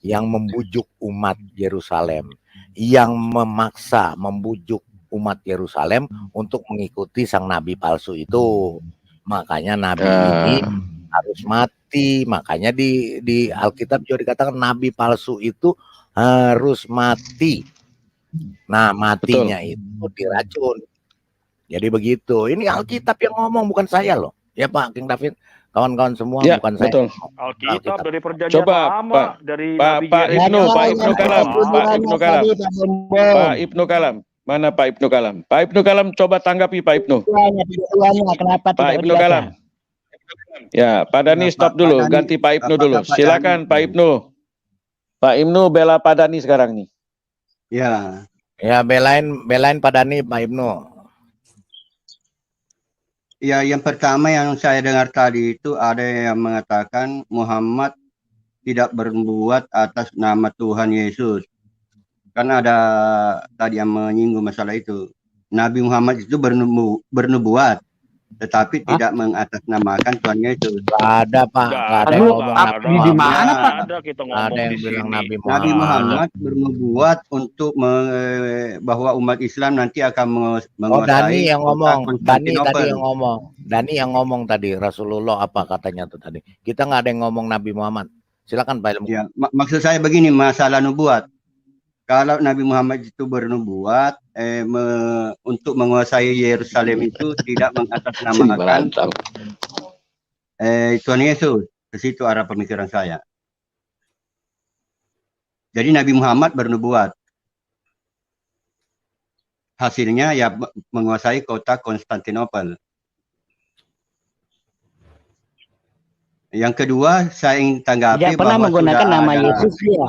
yang membujuk umat Yerusalem, yang memaksa membujuk umat Yerusalem untuk mengikuti sang nabi palsu itu. Makanya nabi ini harus mati. Makanya di Alkitab juga dikatakan nabi palsu itu harus mati. Nah, matinya itu diracun. Jadi begitu. Ini Alkitab yang ngomong, bukan saya loh. Ya Pak King David, kawan-kawan semua, bukan betul. saya. Alkitab dari perjanjian lama, dari Pak Ibnu Kalam. Mana Pak Ibnu Kalam? Pak Ibnu Kalam, coba tanggapi Pak Ibnu. Kenapa Pak Ibnu Kalam. Ya, Pak Dani stop dulu, ganti Pak Ibnu dulu. Silakan Pak Ibnu. Pak Ibnu bela Pak Dani sekarang nih. Ya. Ya, belain Pak Dani, Pak Ibnu. Ya, yang pertama yang saya dengar tadi itu ada yang mengatakan Muhammad tidak bernubuat atas nama Tuhan Yesus. Kan ada tadi yang menyinggung masalah itu. Nabi Muhammad itu bernubuat, tetapi tidak mengatasnamakan Tuhan Yesus. Ada Pak, ada yang ngomong Nabi di mana Pak? Ada yang bilang Nabi Muhammad. Nabi Muhammad bernubuat untuk bahwa umat Islam nanti akan menguasai. Dani yang ngomong, Dani yang ngomong tadi, Rasulullah apa katanya tuh tadi. Kita nggak ada yang ngomong Nabi Muhammad. Silakan Pak Ilmu. Ya, maksud saya begini, masalah nubuat. Kalau Nabi Muhammad itu bernubuat untuk menguasai Yerusalem itu tidak mengatasnamakan Tuhan Yesus. Ke situ arah pemikiran saya. Jadi Nabi Muhammad bernubuat. hasilnya ya menguasai kota Konstantinopel. Yang kedua, saya ingin tanggapi Tidak pernah bahwa menggunakan sudah nama ada, Yesus ya.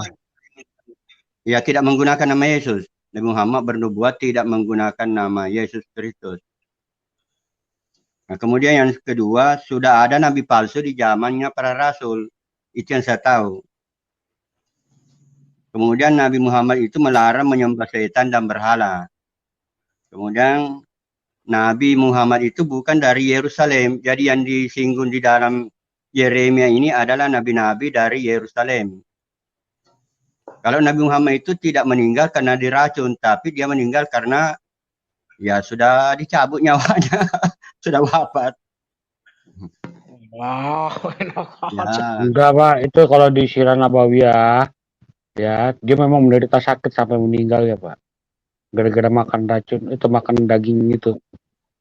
ya tidak menggunakan nama Yesus. Nabi Muhammad bernubuat tidak menggunakan nama Yesus Kristus. Nah, kemudian yang kedua, sudah ada nabi palsu di zamannya para rasul. Itu yang saya tahu. Kemudian Nabi Muhammad itu melarang menyembah setan dan berhala. Kemudian Nabi Muhammad itu bukan dari Yerusalem. Jadi yang disinggung di dalam Yeremia ini adalah nabi-nabi dari Yerusalem. Kalau Nabi Muhammad itu tidak meninggal karena diracun, tapi dia meninggal karena ya sudah dicabut nyawanya, sudah wafat. Wow, enak aja. Ya, Enggak Pak, itu kalau di Sirah Nabawiyah, ya dia memang menderita sakit sampai meninggal ya Pak. Gara-gara makan racun, itu makan daging itu.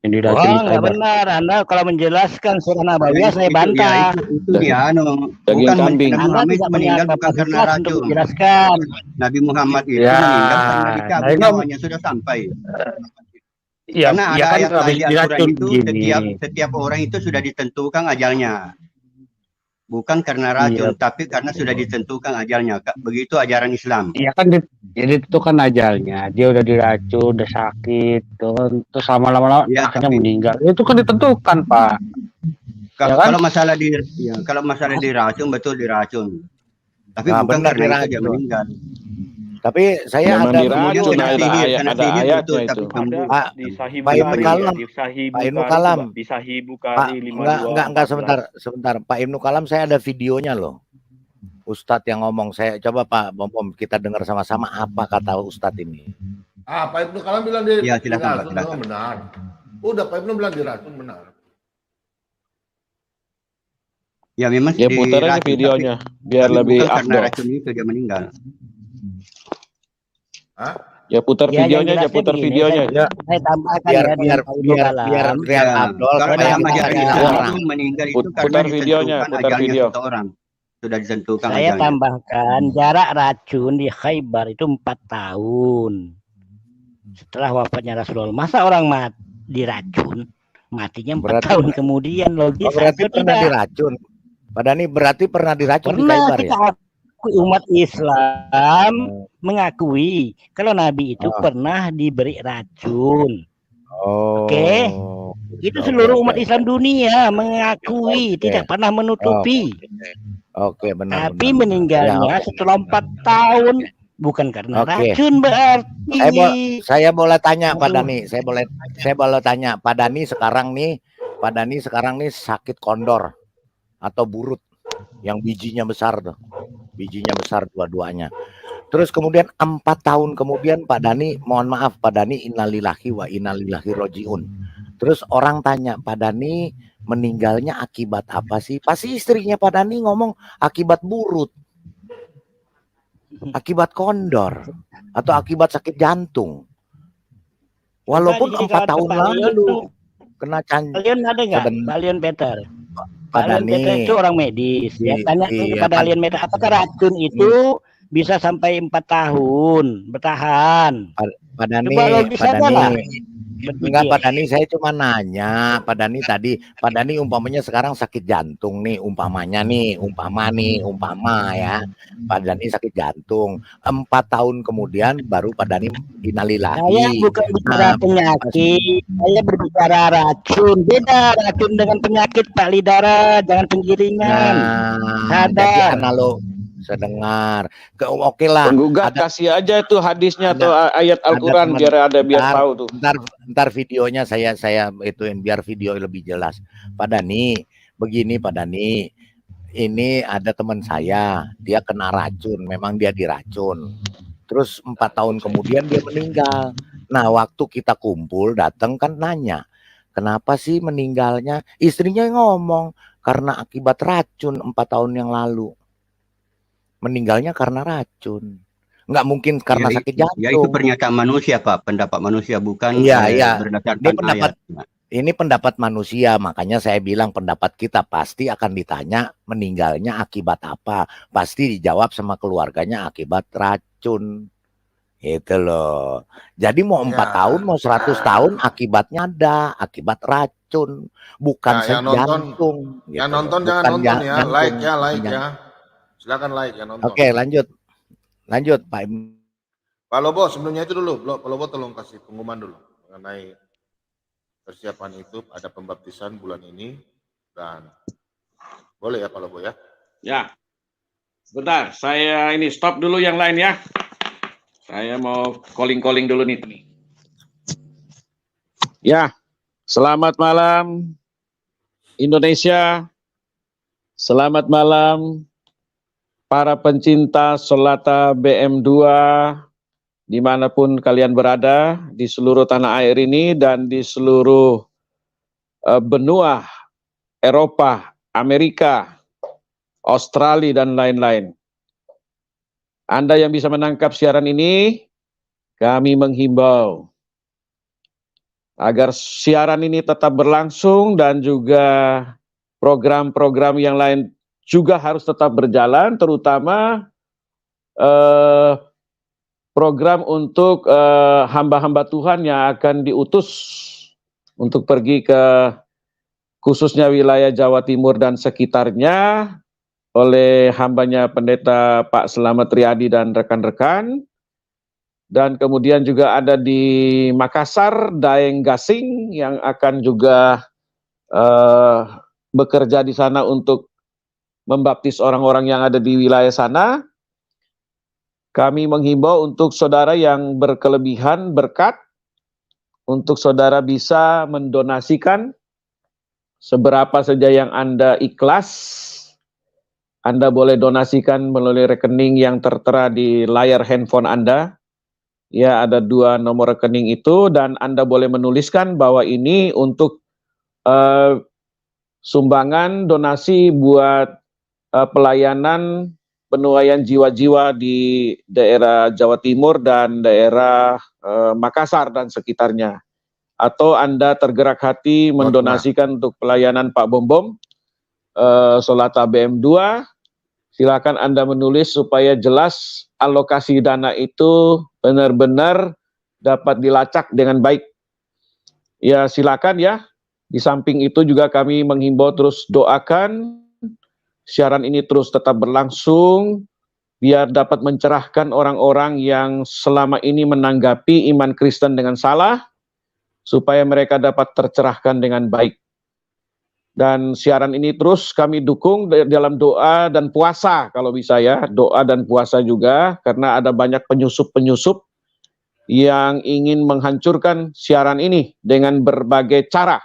Yang diracun di Oh, nggak Khaybar. benar. Anda kalau menjelaskan surah ya, Nabawiyah saya itu bantah. itu dia Daging bukan kambing. Nabi Anda Muhammad tidak itu punya meninggal bukan karena kapasitas untuk racun. menjelaskan. Nabi Muhammad itu Ya, meninggal karena nah dicabut itu nyawanya sudah sampai. ya, Karena ya ada kan ayat lain habis di Al-Quran diracun itu gini. setiap orang itu sudah ditentukan ajalnya. Bukan karena racun, Iya, tapi karena sudah ditentukan ajalnya. Begitu ajaran Islam. iya kan jadi itu kan ajalnya. Dia udah diracun, udah sakit, terus lama-lama Ya, akhirnya tapi meninggal. Itu kan ditentukan Pak, ya kan? kalau masalah kalau masalah diracun betul diracun. Tapi Nah, bukan benar karena itu dia diracun. meninggal. Tapi saya Memang ada Kemudian diracun, kena ada sihir, ayat, kena ada sihir ayatnya betul, tapi itu. sembuh. Ada Pak di Sahih Pak Ibnu Bukhari, Kalam, di Sahih Pak Ibnu Bukhari Kalam, coba, di Sahih Pak Bukhari enggak 5214. sebentar Pak Ibnu Kalam, saya ada videonya loh. Ustadz yang ngomong, saya coba Pak Bom kita dengar sama-sama apa kata Ustadz ini. Pak Ibnu Kalam bilang Ya, silakan Pak, diracun, silakan. memang benar. Udah Pak Ibnu bilang diracun, benar. Ya memang Ya putar aja diracun, videonya biar tapi lebih bukan karena afdol. racun itu dia meninggal. Hah? Ya putar Ya, yang videonya, ya jelasnya putar begini, videonya. Ya, Saya tambahkan Biar ya dengan Pak Ibnu Kalam. biar Ya, Abdol kalau supaya dalam kita ajaran nggak Islam dilarang. itu meninggal itu karena Putar videonya, ditentukan putar ajalnya video. seseorang. Sudah ditentukan Saya ajalnya. tambahkan jarak racun di Khaybar itu 4 tahun. Setelah wafatnya Rasulullah, masa orang diracun matinya 4 Berarti- tahun kemudian, logis Berarti atau pernah tidak? diracun. Pak Dhani berarti pernah diracun di Pernah Khaybar kita ya? akui, umat Islam mengakui kalau Nabi itu Oh. pernah diberi racun. Oh. Oke. Itu seluruh umat Islam dunia mengakui, Oke. tidak pernah menutupi. Oke, benar. Tapi benar. meninggalnya Ya, oke. setelah 4 tahun, bukan karena Oke. racun berarti. Saya boleh tanya Pak Dhani, saya boleh tanya Pak Dhani sekarang nih sakit kondor atau burut yang bijinya besar tuh. Bijinya besar dua-duanya. Terus kemudian 4 tahun kemudian Pak Dhani, mohon maaf Pak Dhani, innalillahi wa innalillahi rojiun. Terus orang tanya, Pak Dhani meninggalnya akibat apa sih? Pasti istrinya Pak Dhani ngomong akibat burut, akibat kondor, atau akibat sakit jantung. Walaupun Coba 4 tahun Pak Leon lalu tuh. kena Kalian ada nggak? Seben- Pak Leon Peter. Pak Pak Leon Peter Dhani. itu orang medis. Ya, tanya Iya, kepada Leon Peter, apakah racun itu bisa sampai 4 tahun bertahan? Pak Dhani, Coba logis Pak aja lah. Dhani. Enggak Pak Dhani, saya cuma nanya Pak Dhani tadi, Pak Dhani umpamanya sekarang sakit jantung nih, umpama ya, Pak Dhani sakit jantung, 4 tahun kemudian baru Pak Dhani Saya innalillahi. bukan bicara penyakit, saya berbicara racun. Beda racun dengan penyakit Pak Lidara, jangan penggiringan. Nah, jadi Sadar. analog sedengar. Oke lah. Penggugat kasih aja itu hadisnya atau ayat Al-Quran teman- biar bentar, tahu tuh. Ntar videonya saya ituin biar video lebih jelas. Pak Dhani, begini Pak Dhani, ini ada teman saya, dia kena racun, memang dia diracun. Terus 4 tahun kemudian dia meninggal. Nah, waktu kita kumpul datang kan nanya, kenapa sih meninggalnya? Istrinya ngomong, karena akibat racun 4 tahun yang lalu. Meninggalnya karena racun. Nggak mungkin karena Ya, sakit jantung. Ya itu pernyataan manusia Pak, pendapat manusia bukan Iya. berdasarkan ayat. Ini pendapat manusia, makanya saya bilang pendapat kita pasti akan ditanya meninggalnya akibat apa. Pasti dijawab sama keluarganya akibat racun. Itu loh. Jadi mau 4 Ya. tahun, mau 100 tahun, akibatnya ada, akibat racun, bukan Nah, yang nonton, jantung. yang gitu nonton loh. jangan Bukan nonton ya, jantung, like ya, bukan like ya. jantung. Silakan like ya nonton. Oke, lanjut. Lanjut, Pak. Pak Lobo, sebelumnya itu dulu, Pak Lobo tolong kasih pengumuman dulu mengenai persiapan itu, ada pembaptisan bulan ini, dan boleh ya Pak Lobo ya? Ya, sebentar, saya ini stop dulu yang lain ya. Saya mau calling dulu nih. Ya, selamat malam Indonesia, selamat malam para pencinta Solata BM2 dimanapun kalian berada di seluruh tanah air ini dan di seluruh benua Eropa, Amerika, Australia, dan lain-lain. Anda yang bisa menangkap siaran ini, kami menghimbau agar siaran ini tetap berlangsung dan juga program-program yang lain juga harus tetap berjalan, terutama program untuk hamba-hamba Tuhan yang akan diutus untuk pergi ke khususnya wilayah Jawa Timur dan sekitarnya oleh hambanya Pendeta Pak Selamat Riyadi dan rekan-rekan. Dan kemudian juga ada di Makassar, Daeng Gasing yang akan juga bekerja di sana untuk membaptis orang-orang yang ada di wilayah sana. Kami menghimbau untuk saudara yang berkelebihan berkat, untuk saudara bisa mendonasikan seberapa saja yang Anda ikhlas. Anda boleh donasikan melalui rekening yang tertera di layar handphone Anda. Ya, ada 2 nomor rekening itu, dan Anda boleh menuliskan bahwa ini untuk sumbangan donasi buat pelayanan penuaian jiwa-jiwa di daerah Jawa Timur dan daerah Makassar dan sekitarnya. Atau Anda tergerak hati mendonasikan untuk pelayanan Pak Bom Solata BM2, silakan Anda menulis supaya jelas alokasi dana itu benar-benar dapat dilacak dengan baik. Ya, silakan ya. Di samping itu juga kami menghimbau terus doakan siaran ini terus tetap berlangsung biar dapat mencerahkan orang-orang yang selama ini menanggapi iman Kristen dengan salah, supaya mereka dapat tercerahkan dengan baik. Dan siaran ini terus kami dukung dalam doa dan puasa kalau bisa ya, doa dan puasa juga, karena ada banyak penyusup-penyusup yang ingin menghancurkan siaran ini dengan berbagai cara.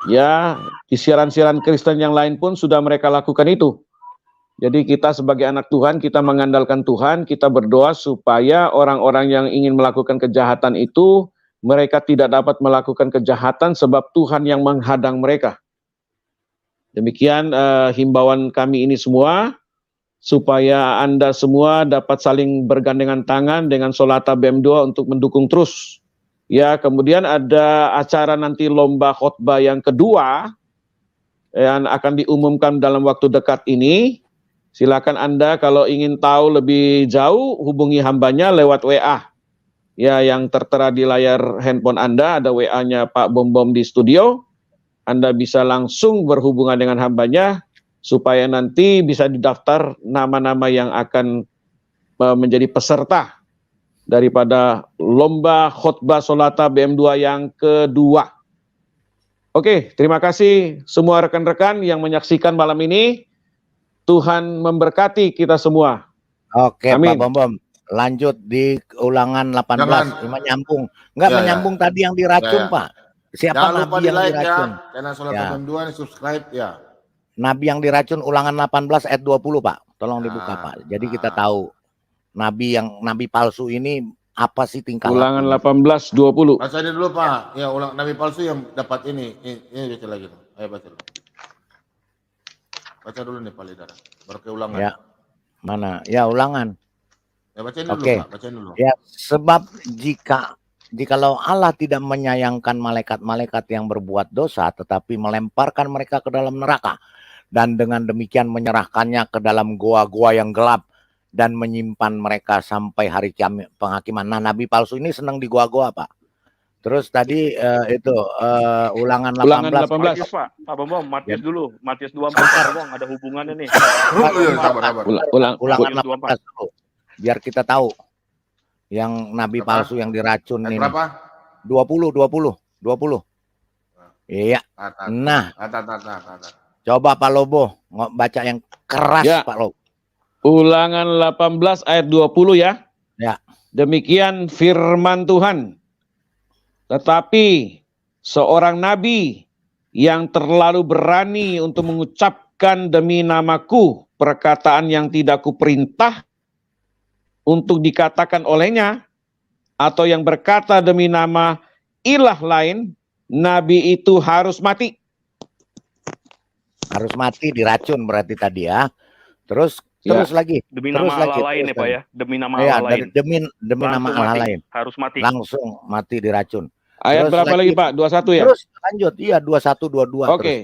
Ya, di siaran-siaran Kristen yang lain pun sudah mereka lakukan itu. Jadi kita sebagai anak Tuhan, kita mengandalkan Tuhan, kita berdoa supaya orang-orang yang ingin melakukan kejahatan itu, mereka tidak dapat melakukan kejahatan sebab Tuhan yang menghadang mereka. Demikian himbauan kami ini semua, supaya Anda semua dapat saling bergandengan tangan dengan Solata BM2 untuk mendukung terus. Ya, kemudian ada acara nanti lomba khotbah yang kedua, yang akan diumumkan dalam waktu dekat ini. Silakan Anda kalau ingin tahu lebih jauh, hubungi hambanya lewat WA. Ya, yang tertera di layar handphone Anda, ada WA-nya Pak Bom di studio. Anda bisa langsung berhubungan dengan hambanya, supaya nanti bisa didaftar nama-nama yang akan menjadi peserta daripada lomba khotbah Solata BM2 yang kedua. Oke, terima kasih semua rekan-rekan yang menyaksikan malam ini. Tuhan memberkati kita semua. Oke, Amin. Pak Bom. Lanjut di ulangan 18. Menyambung. Enggak menyambung tadi yang diracun, Pak. Siapa Jangan nabi lupa di yang like diracun? ya, channel Solata BM2 ini subscribe ya. Nabi yang diracun ulangan 18 ayat 20, Pak. Tolong dibuka, Pak. Jadi kita tahu nabi palsu ini apa sih tingkah Ulangan lakunya. 18:20. Baca dulu Pak. Ya, nabi palsu yang dapat ini baca lagi. Ayo baca dulu. Baca dulu nih Pak Lidara. Baru ke ulangan. Ya. Mana? Ya, ulangan. Ya bacain dulu Pak, bacain dulu. Ya, sebab jikalau Allah tidak menyayangkan malaikat-malaikat yang berbuat dosa, tetapi melemparkan mereka ke dalam neraka, dan dengan demikian menyerahkannya ke dalam goa-goa yang gelap, dan menyimpan mereka sampai hari penghakiman. Nah, nabi palsu ini senang di goa-goa, Pak. Terus tadi itu Ulangan 18. Ulangan 18. Matius, Pak. Pak Bambang, Matius dulu. Matius 24, Pak Bambang, ada hubungannya nih. Sabar. Ulangan 18 dulu. Biar kita tahu yang nabi palsu yang diracun ini. Berapa? 20. Iya. Nah, coba Pak Lobo baca yang keras, Ya. Pak Lobo. Ulangan 18 ayat 20 ya. Ya. Demikian firman Tuhan. Tetapi seorang nabi yang terlalu berani untuk mengucapkan demi namaku perkataan yang tidak kuperintah untuk dikatakan olehnya, atau yang berkata demi nama ilah lain, nabi itu harus mati. Harus mati, diracun berarti tadi ya. Terus lagi. Demi terus nama lagi, Allah lain ya, terus Pak lagi. ya. Demi nama Ya, Allah lain. demi nama Langsung Allah mati. lain. Harus mati. Langsung mati diracun. Ayat Terus berapa lagi Pak? 21 ya? Terus lanjut, iya 21, 22. Oke.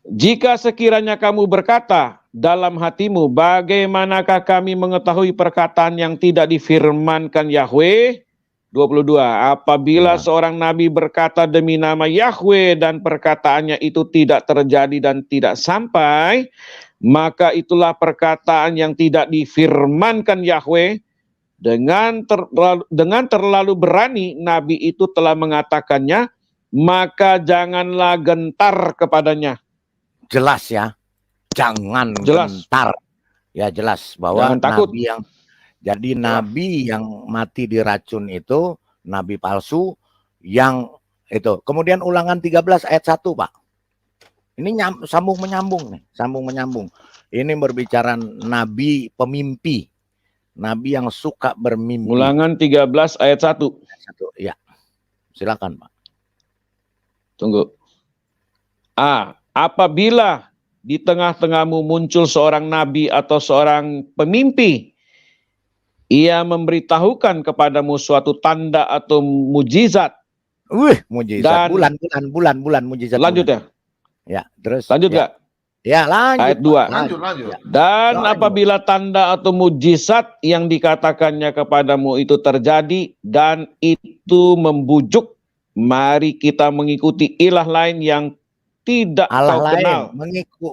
Jika sekiranya kamu berkata dalam hatimu, bagaimanakah kami mengetahui perkataan yang tidak difirmankan Yahweh? 22. Apabila seorang nabi berkata demi nama Yahweh dan perkataannya itu tidak terjadi dan tidak sampai, maka itulah perkataan yang tidak difirmankan Yahweh. Dengan terlalu berani nabi itu telah mengatakannya, maka janganlah gentar kepadanya. Jelas ya. Jangan Jelas. gentar. Ya jelas bahwa Jangan takut. nabi yang mati diracun itu nabi palsu yang itu. Kemudian Ulangan 13 ayat 1, Pak. Ini sambung menyambung nih, sambung menyambung. Ini berbicara nabi pemimpi. Nabi yang suka bermimpi. Ulangan 13 ayat 1. Ya. Silakan, Pak. Tunggu. Apabila di tengah-tengahmu muncul seorang nabi atau seorang pemimpi, ia memberitahukan kepadamu suatu tanda atau mujizat. Mujizat. Bulan mujizat. Lanjut ya. Ya, terus. Lanjut ya. gak? Ya, lanjut. Ayat 2. Lanjut. Dan apabila tanda atau mujizat yang dikatakannya kepadamu itu terjadi dan itu membujuk, mari kita mengikuti ilah lain yang tidak Allah kau lain, kenal.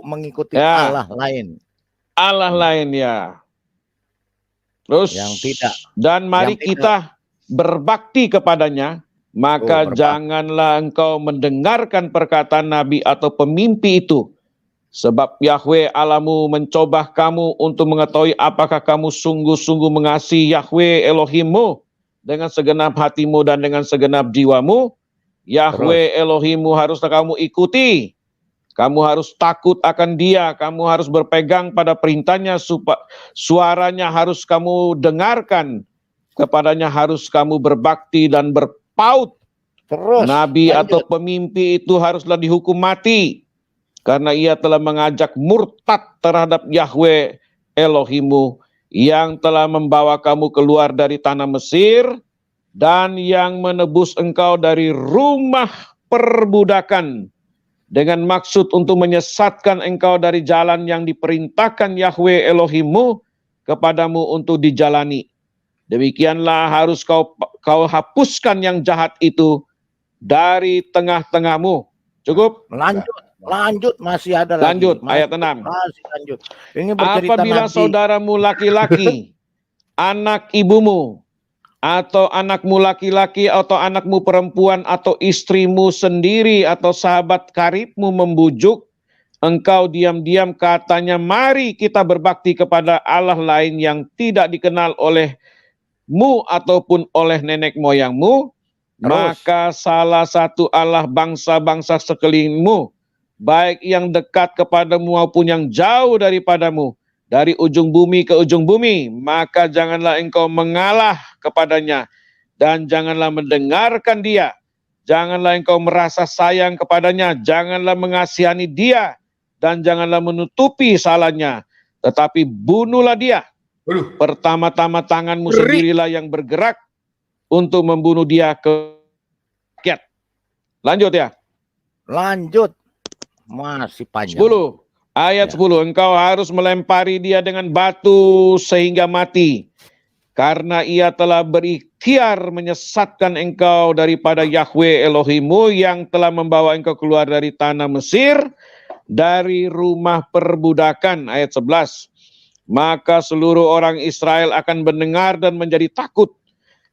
mengikuti Ya. Allah lain. Allah lain ya. Terus Yang tidak. Dan mari Yang kita berbakti kepadanya, maka berbakti. janganlah engkau mendengarkan perkataan nabi atau pemimpi itu. Sebab Yahweh Allahmu mencoba kamu untuk mengetahui apakah kamu sungguh-sungguh mengasihi Yahweh Elohimmu dengan segenap hatimu dan dengan segenap jiwamu. Yahweh Elohimmu haruslah kamu ikuti. Kamu harus takut akan Dia, kamu harus berpegang pada perintahnya, suaranya harus kamu dengarkan, kepadanya harus kamu berbakti dan berpaut. Nabi atau pemimpi itu haruslah dihukum mati, karena ia telah mengajak murtad terhadap Yahweh Elohimmu yang telah membawa kamu keluar dari tanah Mesir dan yang menebus engkau dari rumah perbudakan dengan maksud untuk menyesatkan engkau dari jalan yang diperintahkan Yahweh Elohimmu kepadamu untuk dijalani. Demikianlah harus kau hapuskan yang jahat itu dari tengah-tengahmu. Cukup? Lanjut, masih ada lanjut, lagi. Ayat 6. Masih lanjut. Ini bercerita apabila Nabi. Saudaramu laki-laki, anak ibumu, atau anakmu laki-laki, atau anakmu perempuan, atau istrimu sendiri, atau sahabat karibmu membujuk, engkau diam-diam katanya, mari kita berbakti kepada Allah lain yang tidak dikenal olehmu ataupun oleh nenek moyangmu, maka salah satu Allah bangsa-bangsa sekelilingmu, baik yang dekat kepadamu maupun yang jauh daripadamu, dari ujung bumi ke ujung bumi, maka janganlah engkau mengalah kepadanya, dan janganlah mendengarkan dia, janganlah engkau merasa sayang kepadanya, janganlah mengasihani dia, dan janganlah menutupi salahnya, tetapi bunuhlah dia. Pertama-tama tanganmu sendirilah yang bergerak untuk membunuh dia ke rakyat. Lanjut ya. Lanjut. Masih panjang. 10. Ayat Ya. 10, engkau harus melempari dia dengan batu sehingga mati. Karena ia telah berikhtiar menyesatkan engkau daripada Yahweh Elohimmu yang telah membawa engkau keluar dari tanah Mesir, dari rumah perbudakan. Ayat 11, maka seluruh orang Israel akan mendengar dan menjadi takut,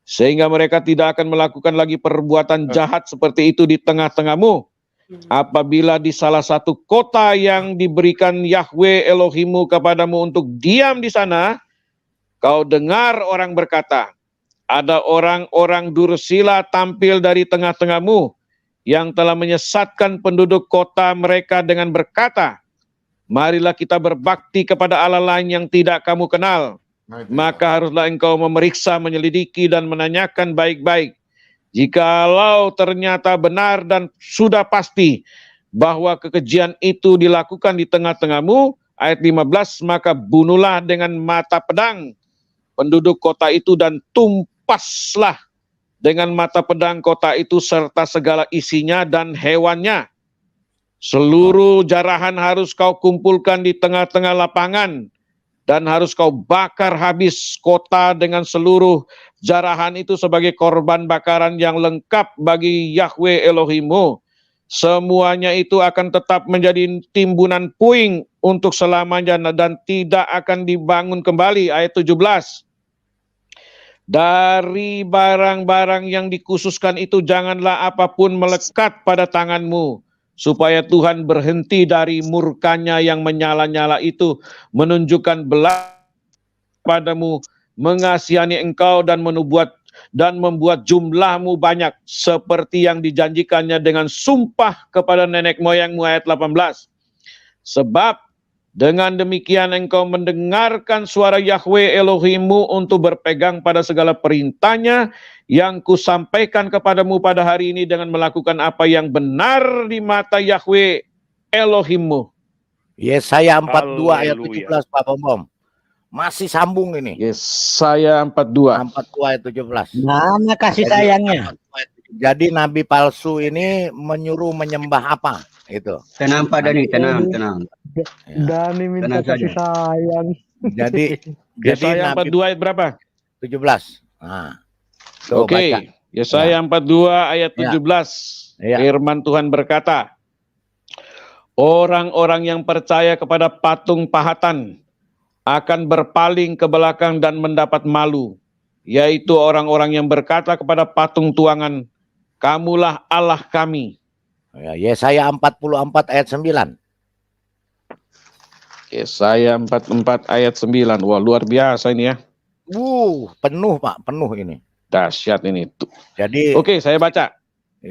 sehingga mereka tidak akan melakukan lagi perbuatan jahat seperti itu di tengah-tengahmu. Apabila di salah satu kota yang diberikan Yahweh Elohimmu kepadamu untuk diam di sana, kau dengar orang berkata, ada orang-orang dursila tampil dari tengah-tengahmu yang telah menyesatkan penduduk kota mereka dengan berkata, marilah kita berbakti kepada Allah lain yang tidak kamu kenal. Maka haruslah engkau memeriksa, menyelidiki, dan menanyakan baik-baik. Jikalau ternyata benar dan sudah pasti bahwa kekejian itu dilakukan di tengah-tengahmu, ayat 15, maka bunuhlah dengan mata pedang penduduk kota itu dan tumpaslah dengan mata pedang kota itu serta segala isinya dan hewannya. Seluruh jarahan harus kau kumpulkan di tengah-tengah lapangan, dan harus kau bakar habis kota dengan seluruh jarahan itu sebagai korban bakaran yang lengkap bagi Yahweh Elohimmu. Semuanya itu akan tetap menjadi timbunan puing untuk selamanya dan tidak akan dibangun kembali. Ayat 17. Dari barang-barang yang dikhususkan itu janganlah apapun melekat pada tanganmu, supaya Tuhan berhenti dari murkanya yang menyala-nyala itu, menunjukkan belas padamu, mengasihani engkau dan membuat jumlahmu banyak, seperti yang dijanjikannya dengan sumpah kepada nenek moyangmu. Ayat 18. Sebab dengan demikian engkau mendengarkan suara Yahweh Elohimmu untuk berpegang pada segala perintahnya yang kusampaikan kepadamu pada hari ini, dengan melakukan apa yang benar di mata Yahweh Elohimmu. Yesaya 42 ayat Haleluya. 17 Pak Bom. Masih sambung ini. Yesaya 42. 42 ayat 17. Mana kasih sayangnya? Jadi nabi palsu ini menyuruh menyembah apa? Itu. Tenang Pak Dani, tenang. Dani minta Tenang kasih sayang. Jadi Yesaya nabi 42 ayat berapa? 17. Nah. Tuh, Oke, baca. Yesaya 42 ayat 17. Ya. Firman Tuhan berkata, orang-orang yang percaya kepada patung pahatan akan berpaling ke belakang dan mendapat malu, yaitu orang-orang yang berkata kepada patung tuangan, kamulah Allah kami. Ya, Yesaya 44 ayat 9. Yesaya 44 ayat 9. Wah, luar biasa ini ya. Penuh Pak, penuh ini. Dahsyat ini. Jadi Oke, saya baca.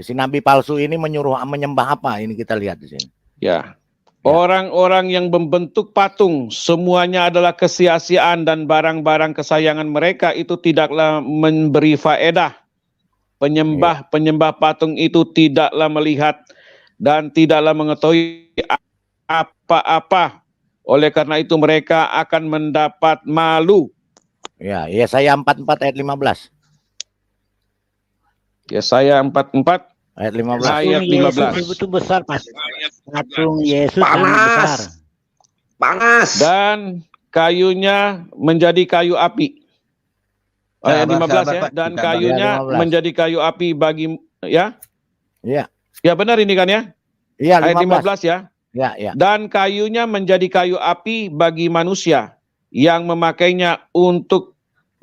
si nabi palsu ini menyuruh menyembah apa? Ini kita lihat di sini. Ya. Orang-orang yang membentuk patung, semuanya adalah kesia-siaan, dan barang-barang kesayangan mereka itu tidaklah memberi faedah. Penyembah patung itu tidaklah melihat dan tidaklah mengetahui apa-apa. Oleh karena itu mereka akan mendapat malu. Ya, Yesaya 44 ayat 15. Yesaya 44 Ayat 15. ayat Yesus 15. itu besar pasti. Patung Yesus sangat besar. Panas. Dan kayunya menjadi kayu api. Ayat 15 ya. Dan kayunya menjadi kayu api bagi ya. Iya. Ya benar ini kan ya? Iya, 15. Ayat 15 ya. Ya. Dan kayunya menjadi kayu api bagi manusia yang memakainya untuk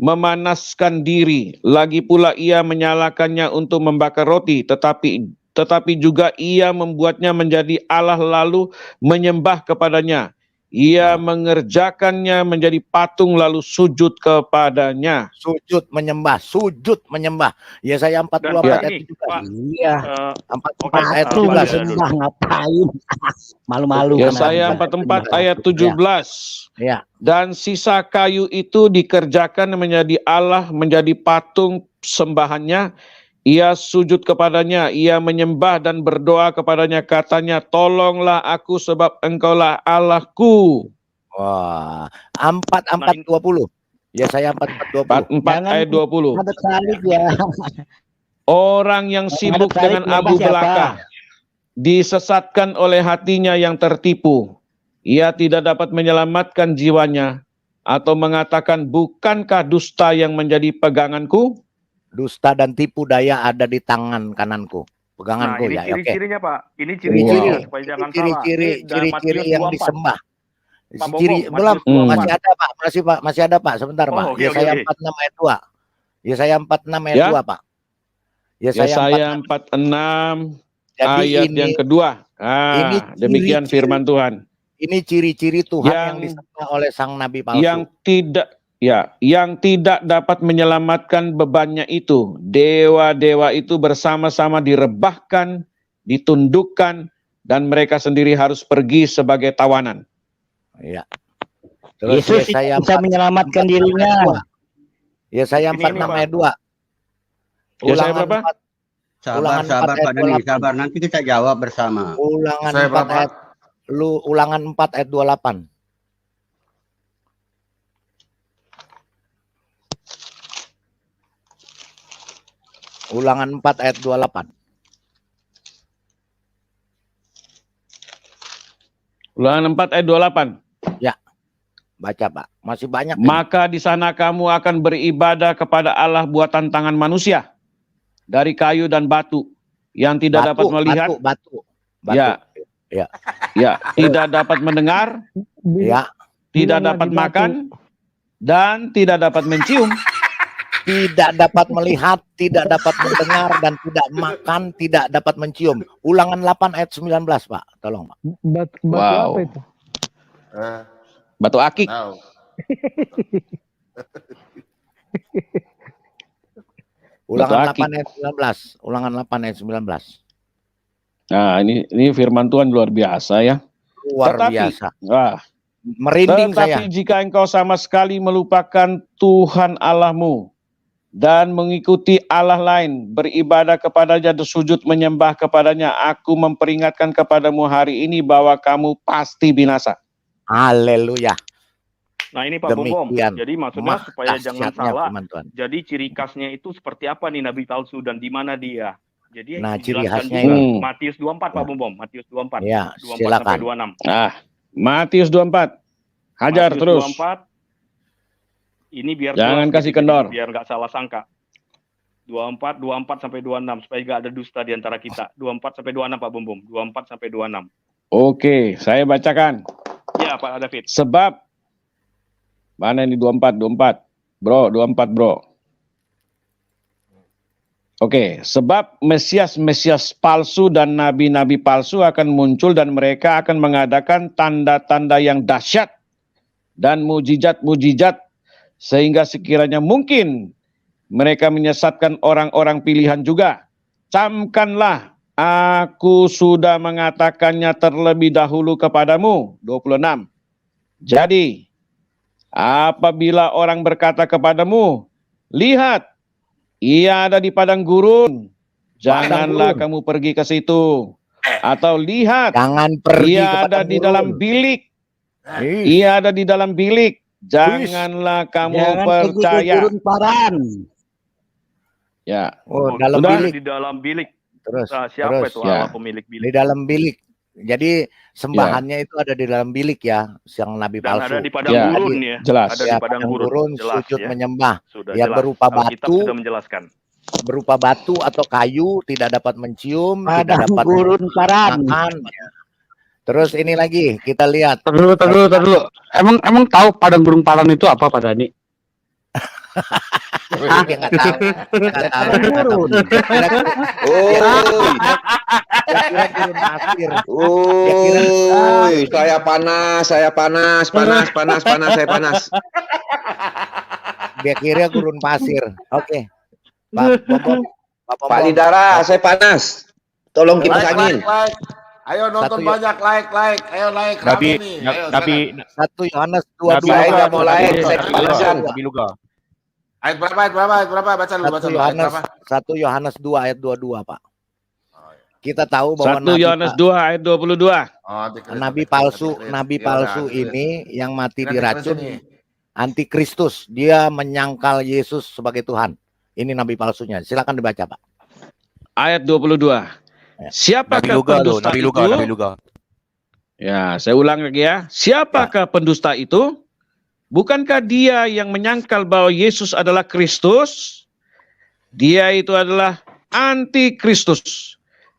memanaskan diri. Lagi pula ia menyalakannya untuk membakar roti, tetapi juga ia membuatnya menjadi Allah lalu menyembah kepadanya. Ia mengerjakannya menjadi patung lalu sujud kepadanya. Sujud menyembah. Yesaya 44 ayat 17. Iya. 44 ayat Patung 17. disembah ngapain? Malu-malu. Yesaya 44 ayat 17. Ya. Dan sisa kayu itu dikerjakan menjadi Allah, menjadi patung sembahannya. Ia sujud kepadanya, ia menyembah dan berdoa kepadanya, katanya, tolonglah aku sebab engkaulah Allahku. Wah, 44:20. Yesaya 44:20. 44 ayat 20. Ada salib ya. Orang yang sibuk dengan abu belaka disesatkan oleh hatinya yang tertipu. ia tidak dapat menyelamatkan jiwanya, atau mengatakan, bukankah dusta yang menjadi peganganku? Dusta dan tipu daya ada di tangan kananku. Nah, Peganganku ini ya. Oke. ciri-cirinya Pak. Ini Ini ciri-cirinya ciri, supaya ini jangan salah. ciri-ciri, Ini dari ciri-ciri Matius yang 24. disembah. Pak Ciri Bombom, belum, Matius 24. masih ada Pak, masih ada Pak, sebentar Pak. Oh, oke, oke, Yesaya oke. 46 ayat 2. Yesaya 46 ayat Ya. 2 Pak. Yesaya Yesaya 46. 46 Jadi ayat ini yang kedua. ini Demikian ciri-ciri, firman Tuhan. ini ciri-ciri Tuhan yang Yang disembah oleh sang nabi palsu. yang tidak dapat menyelamatkan bebannya itu. Dewa-dewa itu bersama-sama direbahkan, ditundukkan, dan mereka sendiri harus pergi sebagai tawanan. Ya. Terus Yesus tidak bisa menyelamatkan dirinya. Yesaya Ini 46 Pak. ayat 2. Yesaya Ulangan berapa? 4. Sabar, Ulangan 4 sabar ayat Pak Dani, 28. sabar. Nanti kita jawab bersama. Ulangan Saya 4 berapa? ayat Ulangan 4 ayat 28. Ulangan 4 ayat 28. Ulangan 4 ayat 28. Ya. Baca Pak. Masih banyak ini. Maka di sana kamu akan beribadah kepada Allah buatan tangan manusia, dari kayu dan batu, yang tidak dapat melihat, batu. Ya, Ya. ya, tidak dapat mendengar, Ya. tidak dapat makan, dan tidak dapat mencium. Tidak dapat melihat, tidak dapat mendengar, dan tidak makan, tidak dapat mencium. Ulangan 8 ayat 19 Pak. Tolong Pak. Batu Wow. apa itu? Batu akik. Tahu. Ulangan Batu akik. 8 ayat 19. Ulangan 8 ayat 19. Nah, ini firman Tuhan luar biasa ya. Luar biasa. Merinding Tetapi saya. jika engkau sama sekali melupakan Tuhan Allahmu dan mengikuti Allah lain, beribadah kepadanya dan sujud menyembah kepadanya, aku memperingatkan kepadamu hari ini bahwa kamu pasti binasa. Haleluya. Nah ini Pak Bombom, Demikian. jadi maksudnya supaya jangan Dahsyatnya salah, firman Tuhan. jadi ciri khasnya itu seperti apa nih nabi palsu dan di mana dia? Jadi Nah, ciri dijelaskan khasnya juga ini. Matius 24 Pak Bombom, Matius 24, Ya, 24 silakan. sampai 26. Matius 24. Hajar Matius terus. 24, ini biar Jangan jelas kasih gitu, kendor. biar nggak salah sangka. 24 sampai 26 supaya nggak ada dusta di antara kita. 24 sampai 26 Pak Bombom, 24 sampai 26. Oke, saya bacakan. Ya Pak David. Sebab mana ini 24, bro, 24 bro. Oke, sebab Mesias palsu dan nabi-nabi palsu akan muncul dan mereka akan mengadakan tanda-tanda yang dahsyat dan mujizat-mujizat sehingga sekiranya mungkin mereka menyesatkan orang-orang pilihan juga. Camkanlah, aku sudah mengatakannya terlebih dahulu kepadamu. 26. Jadi, apabila orang berkata kepadamu, lihat, ia ada di padang gurun, janganlah kamu pergi ke situ. Atau lihat, Jangan pergi ke ia ada padang di gurun. dalam bilik, ia ada di dalam bilik, janganlah kamu Jangan pergi ke percaya. gurun paran. Ya, Oh, dalam Sudah? bilik. Di dalam bilik. Terus, Nah, siapa terus. itu Ya. Allah pemilik Di bilik? dalam bilik. Jadi sembahannya itu ada di dalam bilik ya, sang nabi Dan palsu. ada di padang Ya, gurun ya. jelas. Ada Ya, di padang gurun. Jelas sujud ya. menyembah. Sudah Ya, jelas. berupa Alkitab batu. sudah menjelaskan. Berupa batu atau kayu, tidak dapat mencium, tidak Padang dapat gurun paran. makan. Terus ini lagi kita lihat. Tar dulu. Emang tahu padang gurun paran itu apa Pak Dani? Dia nggak tahu. Nggak tahu. Gurun. Kira-kira gurun pasir. Uy, saya panas, saya panas, saya panas. Dia kira gurun pasir. Oke. Pak Bombom. Pak Lidara, saya panas. Tolong kipas angin. Like. Ayo nonton Satu, banyak, like. Ayo like. Tapi Rame nih. Ayo, tapi 1 Yohanes Saya 22. nggak mau like, saya kepanasan. Ayat berapa? Baca dulu. 1 Yohanes 1 Yohanes 2 ayat 22, Pak. Kita tahu bahwa 1 Yohanes 2 ayat 22. nabi palsu ini yang mati diracun antikristus. Dia menyangkal Yesus sebagai Tuhan. Ini nabi palsunya. Silakan dibaca, Pak. Ayat 22. Siapakah pendusta itu? Ya, saya ulang lagi ya. Siapakah pendusta itu? Bukankah dia yang menyangkal bahwa Yesus adalah Kristus? Dia itu adalah anti-Kristus,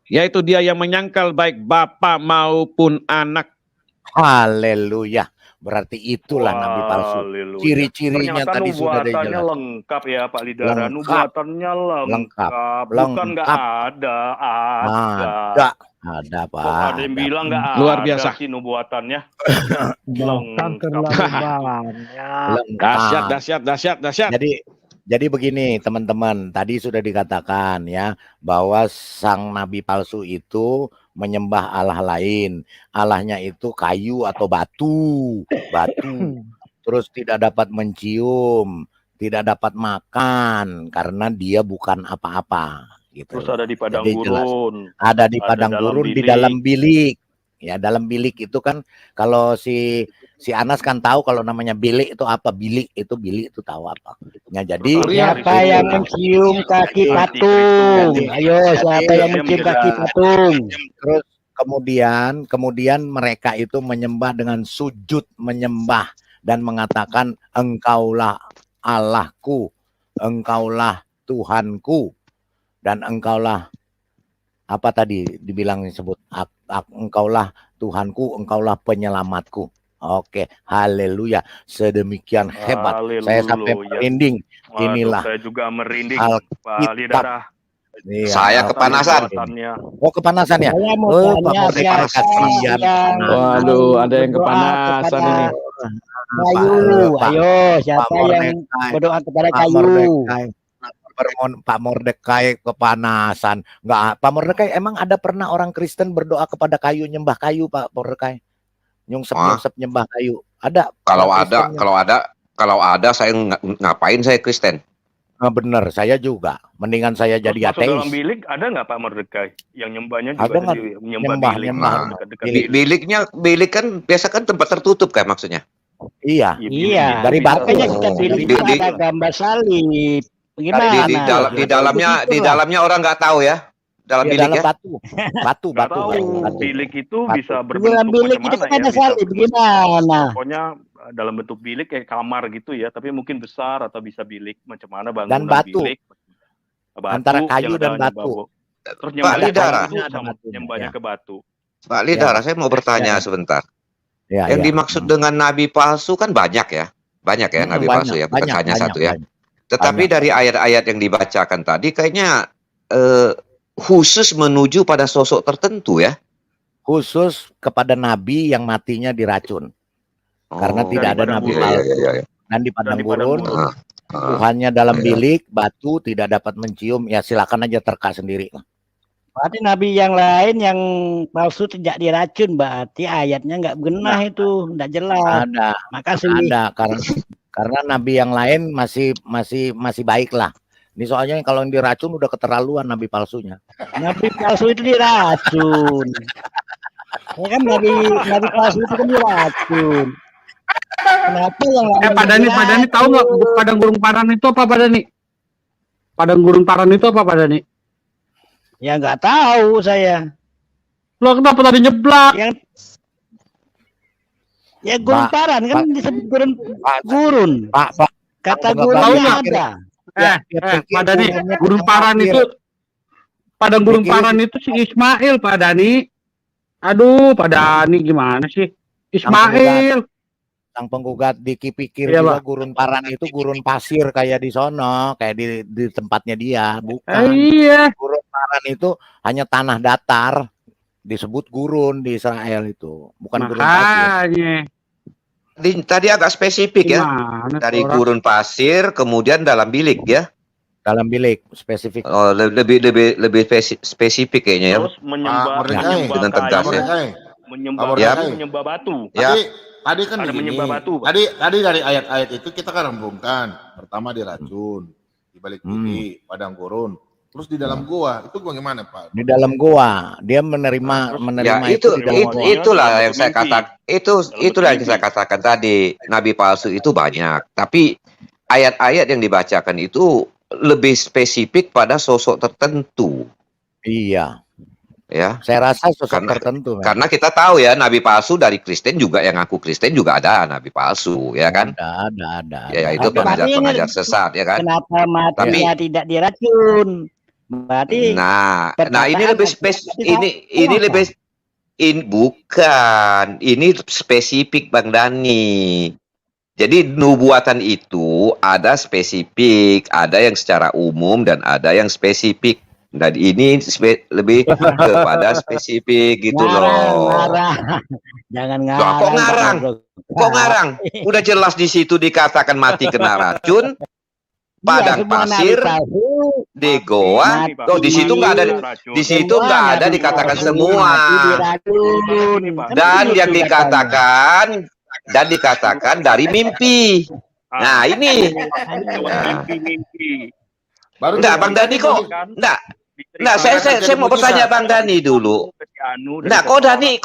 yaitu dia yang menyangkal baik Bapa maupun Anak. Haleluya. Berarti itulah nabi palsu. Haleluya. Ciri-cirinya Ternyata tadi sudah nubuatannya dijelaskan. lengkap ya Pak Lidara. Lengkap. Nubuatannya lengkap. Bukan nggak Lengkap. ada. Ada. Ada Pak. Kok ada yang bilang nggak ada Luar biasa. sih nubuatannya. Bahkan terlalu banyak. Dahsyat, dahsyat, dahsyat, dahsyat. Jadi begini teman-teman, tadi sudah dikatakan ya bahwa sang nabi palsu itu menyembah Allah lain. Allahnya itu kayu atau batu. Terus tidak dapat mencium, tidak dapat makan karena dia bukan apa-apa gitu. Terus ada di padang Jadi jelas. gurun. Ada di padang dalam gurun, di bilik. dalam bilik. Ya, dalam bilik itu kan kalau si Anas kan tahu kalau namanya bilik itu apa. Bilik itu tahu apa. Ya, jadi Siapa yang mencium kaki patung? Ayo, siapa yang mencium kaki patung? Terus kemudian mereka itu menyembah dengan sujud menyembah dan mengatakan engkaulah Allahku, engkaulah Tuhanku, dan engkaulah apa tadi dibilang disebut engkaulah Tuhanku, engkaulah penyelamatku. Oke, haleluya. Sedemikian hebat. Haleluya. Saya sampai merinding. Waduh, Inilah saya juga merinding Pak Alkitab. Lidara. Iya, Saya kepanasan. Nubuatannya. Oh, kepanasan ya? Saya mau Oh, Pak tanya Mordeka siapa kasihan. yang Waduh, ada yang berdoa kepanasan kepada ini. kayu? Ayo, siapa yang berdoa kepada kayu? Pak Mordekai kepanasan. Enggak, Pak Mordekai emang ada pernah orang Kristen berdoa kepada kayu, nyembah kayu, Pak Mordekai? Nyungsep nyembah kayu. Ada? Kalau orang ada, Kristen kalau ada saya ngapain saya Kristen? Nah, bener, saya juga. Mendingan saya Terus jadi masuk dalam ateis. bilik ada nggak Pak Mordekai? Yang nyembahnya Ada juga nggak? nyembah bilik. Nyembah. Dekat-dekat Bilik kan biasa kan tempat tertutup kayak maksudnya. Iya. Iya, Dari batu. makanya kita pilih Di- ada gambar salib. Di, Bagaimana? di dalamnya orang nggak tahu ya. Dalam Di bilik dalam ya. batu. Nggak tahu. Batu. Bilik itu Batu. bisa Di berbentuk dalam bilik itu macam-mana kan ada ya. salib. Bagaimana? Pokoknya dalam bentuk bilik kayak kamar gitu ya, tapi mungkin besar atau bisa bilik macam mana bangunan Dan batu. bilik. Antara kayu yang dan ada batu. Terus Pak nyembahnya Lidara. ke batu sama nyembahnya ke batu. Pak Lidara, saya mau bertanya sebentar. Ya, Yang ya. dimaksud dengan nabi palsu kan banyak ya. Banyak ya nabi palsu ya, bukan hanya satu ya. Tetapi banyak. dari ayat-ayat yang dibacakan tadi kayaknya khusus menuju pada sosok tertentu ya. Khusus kepada nabi yang matinya diracun. Karena Oh, tidak ada padang nabi gurun. palsu. iya. Dan di padang gurun, Ah, Tuhannya dalam bilik, batu, tidak dapat mencium. Ya silakan aja terka sendiri. Berarti nabi yang lain yang palsu tidak diracun, berarti ayatnya nggak benar itu, nggak jelas. Ada. Makasih. Ada karena nabi yang lain masih baik lah. Ini soalnya kalau yang diracun udah keterlaluan nabi palsunya. Nabi palsu itu diracun. Ya kan nabi palsu itu kan diracun. Kenapa yang lain? Pak Dani tahu nggak padang gurun paran itu apa Pak Dani? Padang gurun paran itu apa Pak Dani? Ya nggak tahu saya. Lo kenapa tadi nyeblak? Yang ya gurun Pak, paran kan Pak. disebut gurun. Pak, Kata Pak, gurun tahu nggak nggak? ada. Pak Dani, gurun paran itu padang gurun paran itu si Ismail Pak Dani. Aduh, Pak Dani gimana sih? Ismail. Sang penggugat dikipikir Iya, juga Pak. gurun paran itu gurun pasir kayak di sono, kayak di tempatnya dia, bukan. Iya. Gurun paran itu hanya tanah datar, disebut gurun di Israel itu, bukan gurun pasir. Makanya. Tadi agak spesifik ya. Gimana Dari orang? gurun pasir kemudian dalam bilik ya. Dalam bilik spesifik. Oh, lebih spesifik kayaknya ya. Terus menyembah dengan tegas ya. menyembah batu. Ya. Tadi kan Ada begini. menyembah batu, Pak. Tadi dari ayat-ayat itu kita kan rembungkan. Pertama diracun, di balik bilik, padang gurun. Terus di dalam gua, itu bagaimana Pak? Di dalam goa, dia menerima Ya, itu di dalam goa. itulah yang saya katakan. Itulah yang saya katakan tadi. Nabi palsu itu banyak, tapi ayat-ayat yang dibacakan itu lebih spesifik pada sosok tertentu. Iya. Ya, Saya rasa sosok karena tertentu. karena kita tahu ya nabi palsu dari Kristen juga yang ngaku Kristen juga ada nabi palsu, ya kan? Ada. Ya itu Tapi matinya pengajar-pengajar sesat, ya kan? kenapa Tapi matinya tidak diracun? Berarti nah ini perkataan lebih ini apa? lebih bukan, ini spesifik Bang Dani. Jadi nubuatan itu ada spesifik, ada yang secara umum dan ada yang spesifik. Dan ini lebih kepada spesifik gitu loh. Ngarang. Jangan Loh, ngarang. kok ngarang? Kok ngarang? Udah jelas di situ dikatakan mati kena racun, padang pasir, di goa. Oh, di situ nggak ada, di situ nggak ada dikatakan semua. Dan yang dikatakan dari mimpi. Nah ini. Enggak, Bang Dani kok? Enggak, saya mau bertanya Bang Dani dulu. Enggak, kok Dani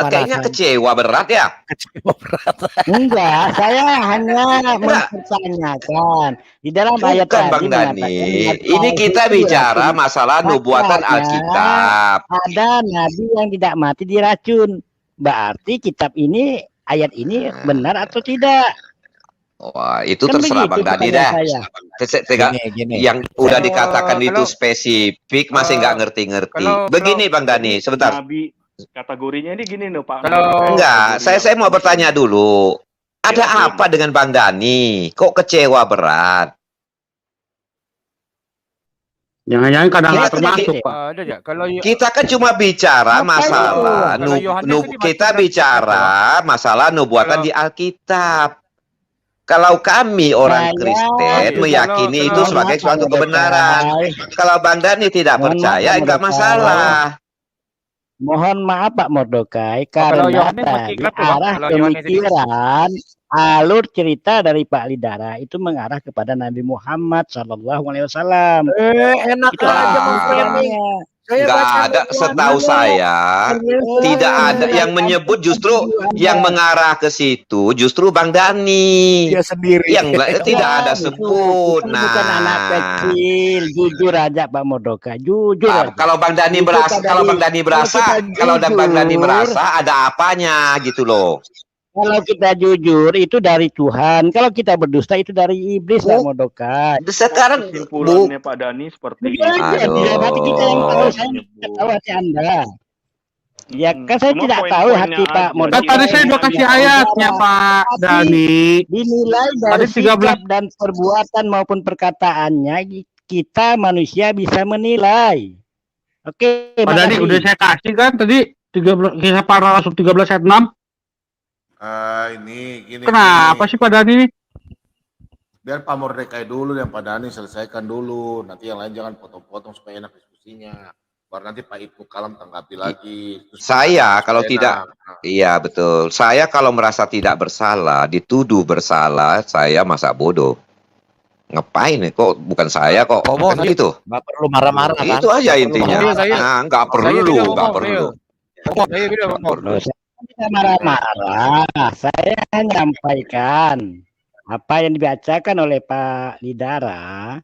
kayaknya kecewa berat ya? Kecewa berat. Enggak, saya hanya mempertanyakan di dalam ayat Bukan tadi Bang Dani. mengatakan, Ini kita bicara masalah nubuatan makanya Alkitab. ada nabi yang tidak mati diracun. Berarti kitab ini, ayat ini benar atau tidak? Wah, itu Kan terserah begitu Bang Dani pertanyaan dah. saya. Gini. Yang udah Kalau- dikatakan itu kalau- spesifik masih nggak ngerti-ngerti. kalau- Begini Bang Dani, sebentar. Nabi kategorinya ini gini loh Pak. Enggak, saya mau bertanya dulu. Ada apa dengan Bang Dani? Kok kecewa berat? Jangan-jangan kadang Kita nggak termasuk, Pak. ada nggak? Kalau Kita kan cuma bicara Apa masalah itu? Kalau Yohanes itu kita dimasukkan bicara masalah nubuatan Kalau- di Alkitab. Kalau kami orang Saya- Kristen meyakini itu kalau- sebagai suatu kebenaran. Kalau Bang Dani tidak Mohon percaya, maaf, enggak Mordokai. masalah. Mohon maaf Pak Mordokai, kalau karena Yohanes masih tadi ingat tuh, Bang. arah Kalau Yohanes ini- pemikiran alur cerita dari Pak Lidara itu mengarah kepada Nabi Muhammad SAW. Enak Itu aja Ah. Mas Framing. Saya Enggak baca ada, nubuatan setahu dulu. saya tidak ada yang menyebut, justru yang mengarah ke situ justru Bang Dani. Dia sendiri. Yang tidak ada Itu sebut. bukan anak Nah, kecil, jujur aja Pak Mordokai, jujur aja. kalau Bang Dani Itu berasa, pada kalau di- Bang Dani berasa, kalau kita Bang Dani jujur- merasa ada apanya gitu loh. Kalau kita jujur itu dari Tuhan, kalau kita berdusta itu dari iblis Pak Mordokai. Sekarang Kesimpulannya Pak Dani seperti Jujur aja, Aduh. tidak berarti kita yang tahu, saya tidak tahu hati Anda. Ya kan saya Cuma tidak tahu poin-poinnya hati Pak aja. Mordokai. Kan tadi saya udah kasih ayatnya, Pak Dani. Dinilai dari Tadi 13. sikap dan perbuatan maupun perkataannya, kita manusia bisa menilai. Oke, Pak Dani udah saya kasih kan tadi 13 kisah para rasul 13 ayat 6. Ini gini. Kenapa sih Pak Dani? Biar Pak Mordekai dulu yang Pak Dani selesaikan dulu. Nanti yang lain jangan potong-potong supaya enak diskusinya. Baru nanti Pak Ibnu Kalam tanggapi lagi. Terus Saya kalau enak. tidak, iya betul. Saya kalau merasa tidak bersalah, dituduh bersalah, saya masa bodoh. Ngapain nih? Kok bukan saya kok? Ngomong Kan gitu. Nggak perlu marah-marah kan? Itu aja intinya. ngomong, saya- Nah, nggak perlu, tidak nggak ngomong, perlu. Saya bilang Nggak perlu. Saya marah-marah. Saya menyampaikan apa yang dibacakan oleh Pak Lidara.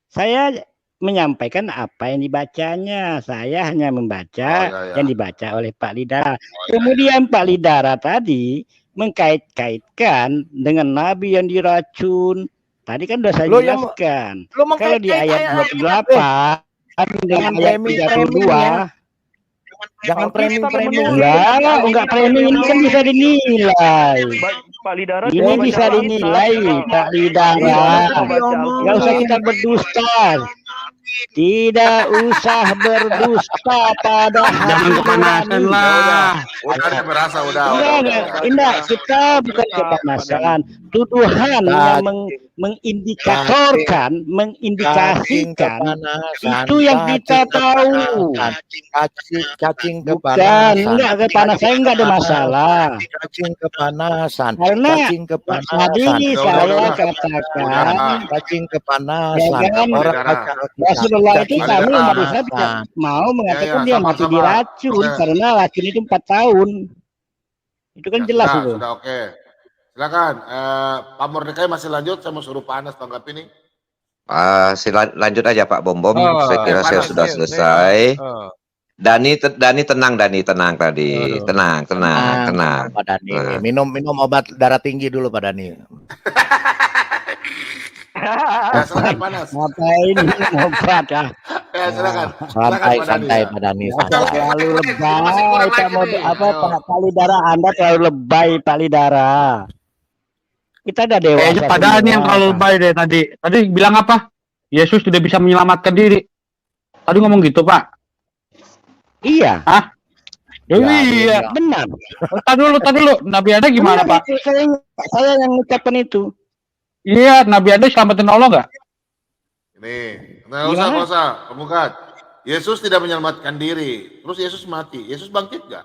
Saya menyampaikan apa yang dibacanya. Saya hanya membaca Oh, ya. yang dibaca oleh Pak Lidara. Kemudian Pak Lidara tadi mengkait-kaitkan dengan nabi yang diracun. Tadi kan sudah saya Lo yang- jelaskan. Lo Kalau di mengkait-kait ayat 28 dengan ayat framing, 32, Jangan framing-framing. enggak framing, ini kan bisa dinilai. Pak Lidara Ini coba bisa baca dinilai Alkitab. Pak Lidara. Baca Enggak usah Alkitab. kita berdusta. Tidak usah berdusta pada Jangan hati kepanasan nurani. lah. Udah saya berasa udah. Enggak, kita bukan kepanasan. Tuduhan yang mengindikatorkan, mengindikasikan itu yang kita tahu. Cacing Bukan, kepanasan. enggak kepanasan, saya enggak ada masalah. Cacing kepanasan. Karena Cacing kepanasan. tadi Udah, saya udah. katakan Cacing kepanasan. Ya kan? Orang Lidara. baca Alkitab. Rasulullah itu Cacing kami Lidara. umat Islam tidak mau mengatakan Ya, dia sabar, mati sabar. diracun Oke. karena racun itu 4 tahun. Itu kan jelas sudah, itu. Sudah oke. Silakan. Pak Mordekai masih lanjut. Saya mau suruh Pak Anas tanggapi nih. Lanjut aja Pak Bom Bom. Saya kira saya sudah selesai. Dani tenang tadi. Aduh. Tenang. Pak Dani. Minum obat darah tinggi dulu Pak Dani. Ya, silakan panas. Ngapain minum obat ya? Ya, silakan. Santai Pak Dani. Terlalu lebay Pak Pak Palidara, Anda terlalu lebay Pak Lidara. Kita ada dewasa. Kayaknya padahal yang terlalu lebay deh tadi. Tadi bilang apa? Yesus tidak bisa menyelamatkan diri. Tadi ngomong gitu Pak. Iya. Hah? Iya. Benar. Tadi dulu. Nabi Adam gimana Benar, Pak? Saya yang mengucapkan itu. Iya, Nabi Adam selamatin Allah nggak? Ini, nggak usah, pemukat. Yesus tidak menyelamatkan diri. Terus Yesus mati. Yesus bangkit nggak?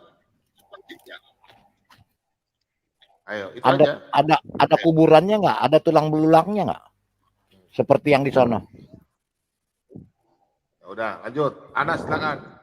Ayo, itu aja. Ada kuburannya nggak? Ada tulang belulangnya nggak? Seperti yang di sono. Ya udah, lanjut. Anas, silakan.